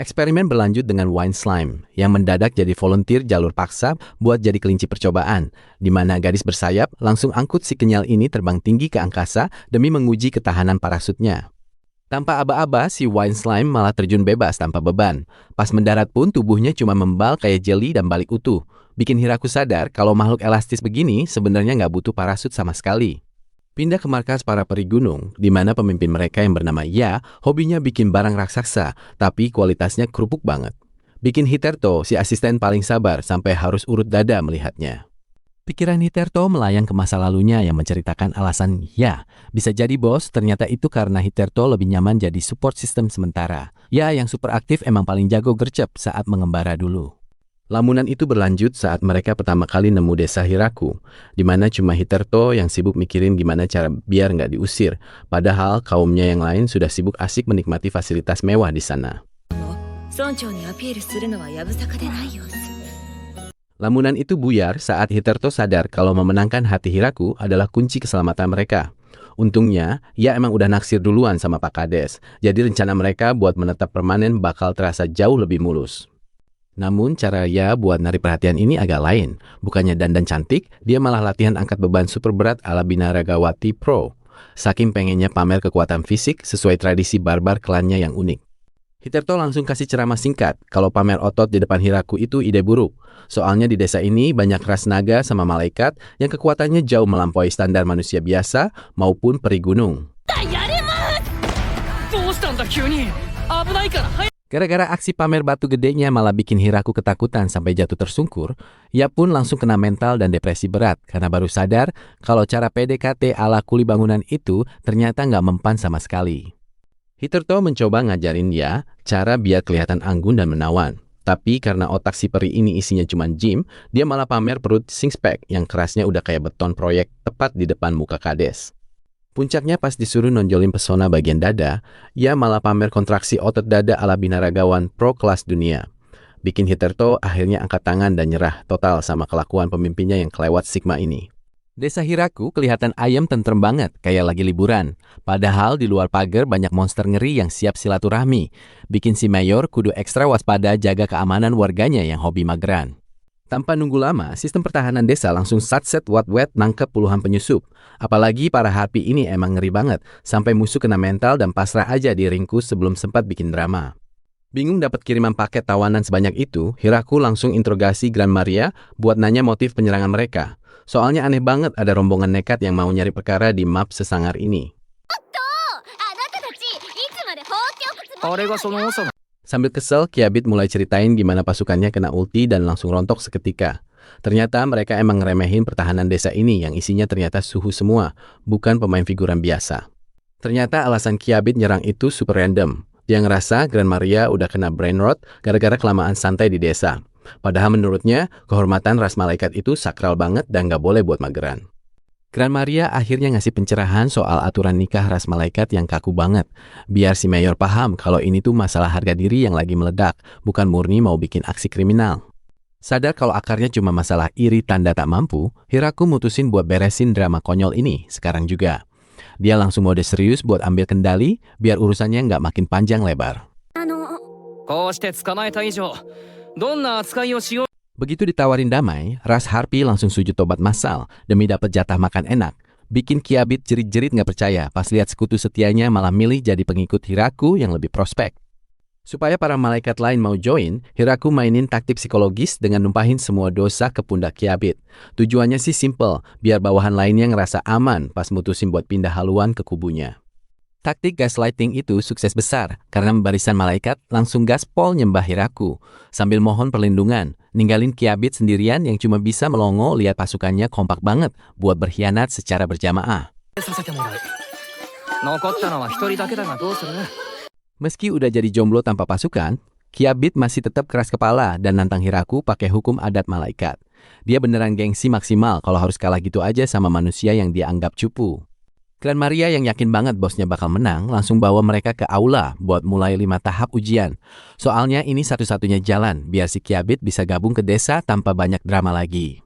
Eksperimen berlanjut dengan Wine Slime yang mendadak jadi volunteer jalur paksa buat jadi kelinci percobaan, di mana gadis bersayap langsung angkut si kenyal ini terbang tinggi ke angkasa demi menguji ketahanan parasutnya. Tanpa aba-aba, si Wine Slime malah terjun bebas tanpa beban. Pas mendarat pun tubuhnya cuma membal kayak jelly dan balik utuh. Bikin Hiraku sadar kalau makhluk elastis begini sebenarnya nggak butuh parasut sama sekali. Pindah ke markas para peri gunung, di mana pemimpin mereka yang bernama Ya, hobinya bikin barang raksasa, tapi kualitasnya kerupuk banget. Bikin Hiterto, si asisten paling sabar, sampai harus urut dada melihatnya. Pikiran Hiterto melayang ke masa lalunya yang menceritakan alasan Ya. Bisa jadi bos, ternyata itu karena Hiterto lebih nyaman jadi support system sementara. Ya yang super aktif emang paling jago gercep saat mengembara dulu. Lamunan itu berlanjut saat mereka pertama kali nemu desa Hiraku, di mana cuma Hiterto yang sibuk mikirin gimana cara biar nggak diusir, padahal kaumnya yang lain sudah sibuk asik menikmati fasilitas mewah di sana. Lamunan itu buyar saat Hiterto sadar kalau memenangkan hati Hiraku adalah kunci keselamatan mereka. Untungnya, Ya emang udah naksir duluan sama Pak Kades, jadi rencana mereka buat menetap permanen bakal terasa jauh lebih mulus. Namun cara Ya buat narik perhatian ini agak lain. Bukannya dandan cantik, dia malah latihan angkat beban super berat ala Binaragawati Pro. Saking pengennya pamer kekuatan fisik sesuai tradisi barbar klannya yang unik. Hiterto langsung kasih ceramah singkat kalau pamer otot di depan Hiraku itu ide buruk. Soalnya di desa ini banyak ras naga sama malaikat yang kekuatannya jauh melampaui standar manusia biasa maupun peri gunung. Gara-gara aksi pamer batu gedenya malah bikin Hiraku ketakutan sampai jatuh tersungkur, ia pun langsung kena mental dan depresi berat karena baru sadar kalau cara PDKT ala kuli bangunan itu ternyata nggak mempan sama sekali. Hiterto mencoba ngajarin Ya cara biar kelihatan anggun dan menawan. Tapi karena otak si peri ini isinya cuma gym, dia malah pamer perut six-pack yang kerasnya udah kayak beton proyek tepat di depan muka Kades. Puncaknya pas disuruh nonjolin pesona bagian dada, Ya malah pamer kontraksi otot dada ala binaragawan pro kelas dunia. Bikin Hiterto akhirnya angkat tangan dan nyerah total sama kelakuan pemimpinnya yang kelewat Sigma ini. Desa Hiraku kelihatan ayam tentrem banget, kayak lagi liburan. Padahal di luar pagar banyak monster ngeri yang siap silaturahmi. Bikin si mayor kudu ekstra waspada jaga keamanan warganya yang hobi mageran. Tanpa nunggu lama, sistem pertahanan desa langsung satset wat-wet nangkep puluhan penyusup. Apalagi para harpi ini emang ngeri banget, sampai musuh kena mental dan pasrah aja diringkus sebelum sempat bikin drama. Bingung dapat kiriman paket tawanan sebanyak itu, Hiraku langsung interogasi Gran Maria buat nanya motif penyerangan mereka. Soalnya aneh banget ada rombongan nekat yang mau nyari perkara di map sesangar ini. Sambil kesel, Kyabit mulai ceritain gimana pasukannya kena ulti dan langsung rontok seketika. Ternyata mereka emang ngeremehin pertahanan desa ini yang isinya ternyata suhu semua, bukan pemain figuran biasa. Ternyata alasan Kiabit nyerang itu super random. Dia ngerasa Gran Maria udah kena brain rot gara-gara kelamaan santai di desa. Padahal menurutnya, kehormatan ras malaikat itu sakral banget dan nggak boleh buat mageran. Gran Maria akhirnya ngasih pencerahan soal aturan nikah ras malaikat yang kaku banget. Biar si Mayor paham kalau ini tuh masalah harga diri yang lagi meledak, bukan murni mau bikin aksi kriminal. Sadar kalau akarnya cuma masalah iri tanda tak mampu, Hiraku mutusin buat beresin drama konyol ini sekarang juga. Dia langsung mode serius buat ambil kendali, biar urusannya nggak makin panjang lebar. こうして捕まえた以上、どんな扱いをしよう。 Begitu ditawarin damai, ras Harpy langsung sujud tobat massal demi dapat jatah makan enak. Bikin Kiabit jerit-jerit nggak percaya pas lihat sekutu setianya malah milih jadi pengikut Hiraku yang lebih prospek. Supaya para malaikat lain mau join, Hiraku mainin taktik psikologis dengan numpahin semua dosa ke pundak Kiabit. Tujuannya sih simple, biar bawahan lainnya ngerasa aman pas mutusin buat pindah haluan ke kubunya. Taktik gaslighting itu sukses besar karena barisan malaikat langsung gaspol nyembah Hiraku sambil mohon perlindungan, ninggalin Kiabit sendirian yang cuma bisa melongo lihat pasukannya kompak banget buat berkhianat secara berjamaah. させてもらう。残ったのは一人だけだがどうする？ Meski udah jadi jomblo tanpa pasukan, Kiabit masih tetap keras kepala dan nantang Hiraku pakai hukum adat malaikat. Dia beneran gengsi maksimal kalau harus kalah gitu aja sama manusia yang dia anggap cupu. Gran Maria yang yakin banget bosnya bakal menang langsung bawa mereka ke aula buat mulai 5 tahap ujian. Soalnya ini satu-satunya jalan biar si Kiabit bisa gabung ke desa tanpa banyak drama lagi.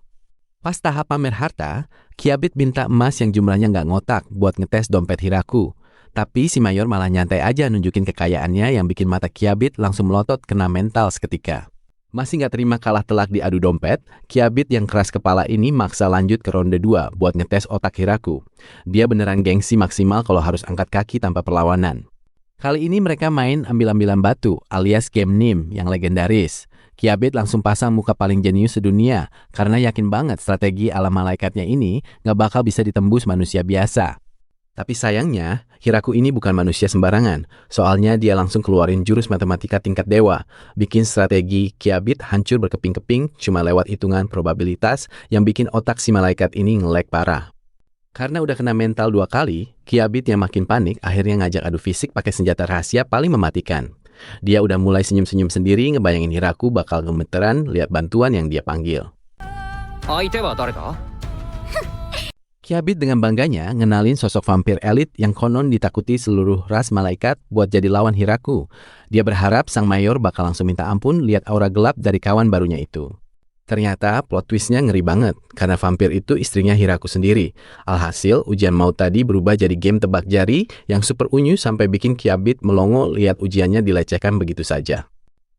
Pas tahap pamer harta, Kiabit minta emas yang jumlahnya nggak ngotak buat ngetes dompet Hiraku. Tapi si Mayor malah nyantai aja nunjukin kekayaannya yang bikin mata Kiabit langsung melotot kena mental seketika. Masih nggak terima kalah telak di adu dompet, Kiabit yang keras kepala ini maksa lanjut ke ronde 2 buat ngetes otak Hiraku. Dia beneran gengsi maksimal kalau harus angkat kaki tanpa perlawanan. Kali ini mereka main ambil-ambilan batu alias game NIM yang legendaris. Kiabit langsung pasang muka paling jenius sedunia karena yakin banget strategi ala malaikatnya ini nggak bakal bisa ditembus manusia biasa. Tapi sayangnya, Hiraku ini bukan manusia sembarangan. Soalnya dia langsung keluarin jurus matematika tingkat dewa. Bikin strategi Kiabit hancur berkeping-keping cuma lewat hitungan probabilitas yang bikin otak si malaikat ini nge-lag parah. Karena udah kena mental 2 kali, Kiabit yang makin panik akhirnya ngajak adu fisik pakai senjata rahasia paling mematikan. Dia udah mulai senyum-senyum sendiri ngebayangin Hiraku bakal gemeteran lihat bantuan yang dia panggil. 相手は誰だ？ Kiabit dengan bangganya ngenalin sosok vampir elit yang konon ditakuti seluruh ras malaikat buat jadi lawan Hiraku. Dia berharap sang mayor bakal langsung minta ampun lihat aura gelap dari kawan barunya itu. Ternyata plot twistnya ngeri banget karena vampir itu istrinya Hiraku sendiri. Alhasil ujian maut tadi berubah jadi game tebak jari yang super unyu sampai bikin Kiabit melongo lihat ujiannya dilecehkan begitu saja.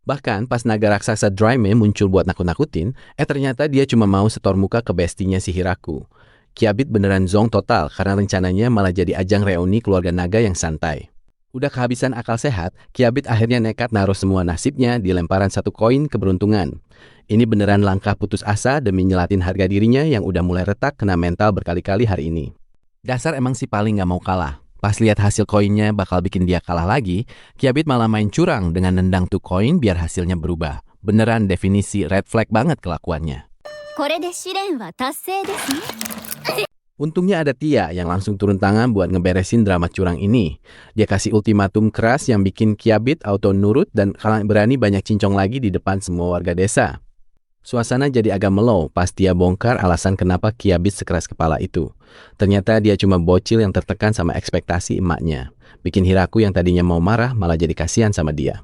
Bahkan pas naga raksasa Dryme muncul buat nakut-nakutin, ternyata dia cuma mau setor muka ke bestinya si Hiraku. Kiabit beneran zong total karena rencananya malah jadi ajang reuni keluarga naga yang santai. Udah kehabisan akal sehat, Kiabit akhirnya nekat naruh semua nasibnya di lemparan 1 koin keberuntungan. Ini beneran langkah putus asa demi nyelatin harga dirinya yang udah mulai retak kena mental berkali-kali hari ini. Dasar emang si paling gak mau kalah. Pas lihat hasil koinnya bakal bikin dia kalah lagi, Kiabit malah main curang dengan nendang tuh koin biar hasilnya berubah. Beneran definisi red flag banget kelakuannya. これで試練は達成ですね。 Untungnya ada Tia yang langsung turun tangan buat ngeberesin drama curang ini. Dia kasih ultimatum keras yang bikin Kiabit auto nurut dan kalah berani banyak cincong lagi di depan semua warga desa. Suasana jadi agak melow pas Tia bongkar alasan kenapa Kiabit sekeras kepala itu. Ternyata dia cuma bocil yang tertekan sama ekspektasi emaknya. Bikin Hiraku yang tadinya mau marah malah jadi kasihan sama dia.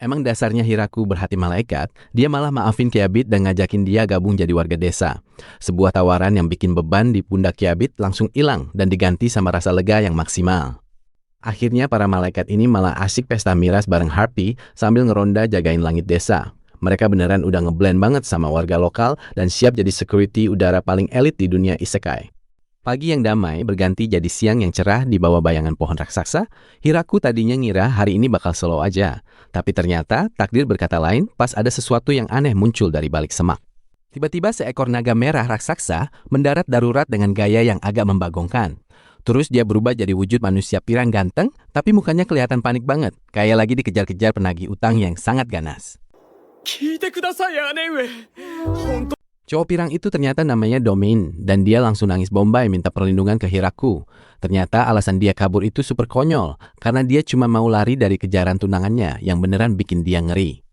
Emang dasarnya Hiraku berhati malaikat, dia malah maafin Kiabit dan ngajakin dia gabung jadi warga desa. Sebuah tawaran yang bikin beban di pundak Kiabit langsung hilang dan diganti sama rasa lega yang maksimal. Akhirnya para malaikat ini malah asik pesta miras bareng Harpy sambil ngeronda jagain langit desa. Mereka beneran udah ngeblend banget sama warga lokal dan siap jadi security udara paling elit di dunia isekai. Pagi yang damai berganti jadi siang yang cerah di bawah bayangan pohon raksasa. Hiraku tadinya ngira hari ini bakal slow aja. Tapi ternyata takdir berkata lain pas ada sesuatu yang aneh muncul dari balik semak. Tiba-tiba seekor naga merah raksasa mendarat darurat dengan gaya yang agak membagongkan. Terus dia berubah jadi wujud manusia pirang ganteng, tapi mukanya kelihatan panik banget. Kayak lagi dikejar-kejar penagih utang yang sangat ganas. 聞いてください、姉上。本当。Cowok pirang itu ternyata namanya Domain, dan dia langsung nangis bombay minta perlindungan ke Hiraku. Ternyata alasan dia kabur itu super konyol, karena dia cuma mau lari dari kejaran tunangannya yang beneran bikin dia ngeri.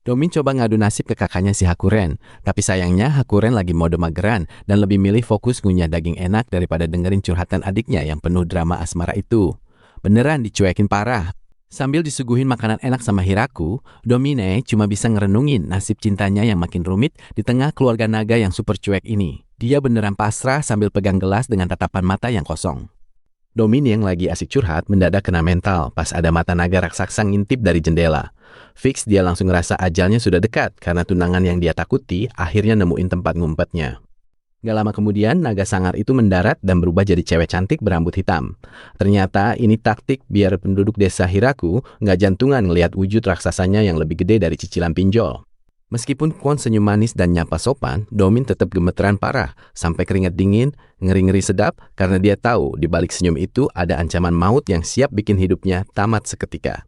Domain coba ngadu nasib ke kakaknya si Hakuren, tapi sayangnya Hakuren lagi mode mageran dan lebih milih fokus ngunyah daging enak daripada dengerin curhatan adiknya yang penuh drama asmara itu. Beneran dicuekin parah. Sambil disuguhin makanan enak sama Hiraku, Domine cuma bisa ngerenungin nasib cintanya yang makin rumit di tengah keluarga naga yang super cuek ini. Dia beneran pasrah sambil pegang gelas dengan tatapan mata yang kosong. Domine yang lagi asik curhat mendadak kena mental pas ada mata naga raksasa ngintip dari jendela. Fix dia langsung ngerasa ajalnya sudah dekat karena tunangan yang dia takuti akhirnya nemuin tempat ngumpetnya. Gak lama kemudian, naga sangar itu mendarat dan berubah jadi cewek cantik berambut hitam. Ternyata ini taktik biar penduduk desa Hiraku nggak jantungan ngelihat wujud raksasanya yang lebih gede dari cicilan pinjol. Meskipun Kwon senyum manis dan nyapa sopan, Domin tetap gemeteran parah, sampai keringat dingin, ngeri-ngeri sedap karena dia tahu di balik senyum itu ada ancaman maut yang siap bikin hidupnya tamat seketika.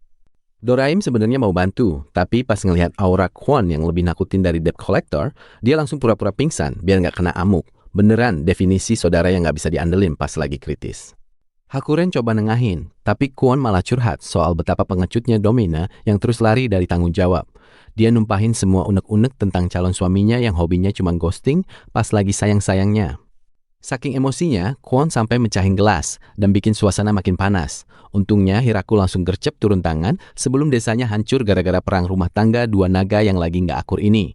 Doraim sebenarnya mau bantu, tapi pas ngelihat aura Kwon yang lebih nakutin dari debt collector, dia langsung pura-pura pingsan biar nggak kena amuk. Beneran definisi saudara yang nggak bisa diandelin pas lagi kritis. Hakuren coba nengahin, tapi Kwon malah curhat soal betapa pengecutnya Domina yang terus lari dari tanggung jawab. Dia numpahin semua unek-unek tentang calon suaminya yang hobinya cuma ghosting pas lagi sayang-sayangnya. Saking emosinya, Kwon sampai mecahin gelas dan bikin suasana makin panas. Untungnya Hiraku langsung gercep turun tangan sebelum desanya hancur gara-gara perang rumah tangga dua naga yang lagi nggak akur ini.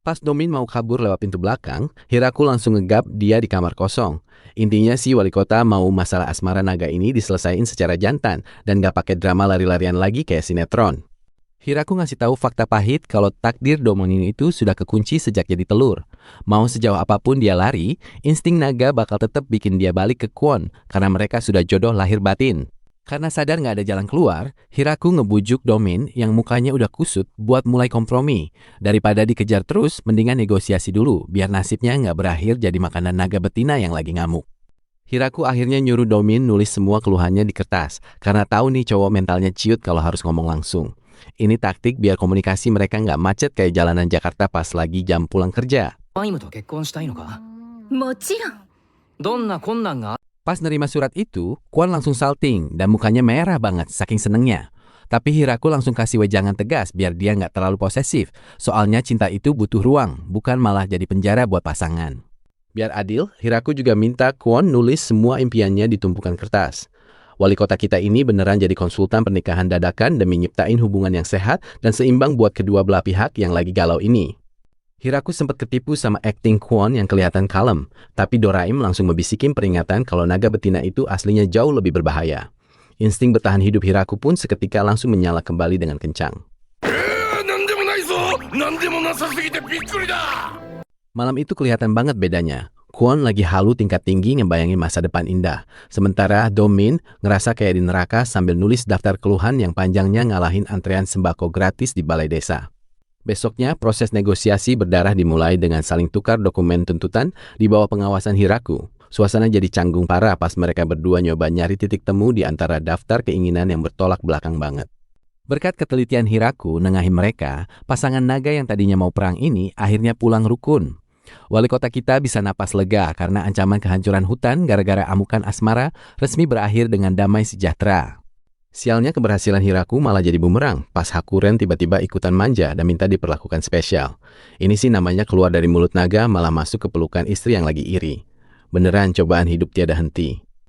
Pas Domin mau kabur lewat pintu belakang, Hiraku langsung ngegap dia di kamar kosong. Intinya si wali kota mau masalah asmara naga ini diselesaikan secara jantan dan gak pakai drama lari-larian lagi kayak sinetron. Hiraku ngasih tahu fakta pahit kalau takdir Domin itu sudah kekunci sejak jadi telur. Mau sejauh apapun dia lari, insting naga bakal tetap bikin dia balik ke Kwon karena mereka sudah jodoh lahir batin. Karena sadar nggak ada jalan keluar, Hiraku ngebujuk Domin yang mukanya udah kusut buat mulai kompromi. Daripada dikejar terus, mendingan negosiasi dulu biar nasibnya nggak berakhir jadi makanan naga betina yang lagi ngamuk. Hiraku akhirnya nyuruh Domin nulis semua keluhannya di kertas karena tahu nih cowok mentalnya ciut kalau harus ngomong langsung. Ini taktik biar komunikasi mereka nggak macet kayak jalanan Jakarta pas lagi jam pulang kerja. Pas nerima surat itu, Kwon langsung salting dan mukanya merah banget saking senengnya. Tapi Hiraku langsung kasih wejangan tegas biar dia nggak terlalu posesif. Soalnya cinta itu butuh ruang, bukan malah jadi penjara buat pasangan. Biar adil, Hiraku juga minta Kwon nulis semua impiannya di tumpukan kertas. Wali kota kita ini beneran jadi konsultan pernikahan dadakan demi nyiptain hubungan yang sehat dan seimbang buat kedua belah pihak yang lagi galau ini. Hiraku sempat ketipu sama acting Kwon yang kelihatan kalem, tapi Doraim langsung membisikin peringatan kalau naga betina itu aslinya jauh lebih berbahaya. Insting bertahan hidup Hiraku pun seketika langsung menyala kembali dengan kencang. Malam itu kelihatan banget bedanya. Kwon lagi halu tingkat tinggi ngebayangin masa depan indah. Sementara Domin ngerasa kayak di neraka sambil nulis daftar keluhan yang panjangnya ngalahin antrean sembako gratis di balai desa. Besoknya, proses negosiasi berdarah dimulai dengan saling tukar dokumen tuntutan di bawah pengawasan Hiraku. Suasana jadi canggung parah pas mereka berdua nyoba nyari titik temu di antara daftar keinginan yang bertolak belakang banget. Berkat ketelitian Hiraku nengahin mereka, pasangan naga yang tadinya mau perang ini akhirnya pulang rukun. Wali kota kita bisa napas lega karena ancaman kehancuran hutan gara-gara amukan asmara resmi berakhir dengan damai sejahtera. Sialnya keberhasilan Hiraku malah jadi bumerang pas Hakuren tiba-tiba ikutan manja dan minta diperlakukan spesial. Ini sih namanya keluar dari mulut naga malah masuk ke pelukan istri yang lagi iri. Beneran cobaan hidup tiada henti.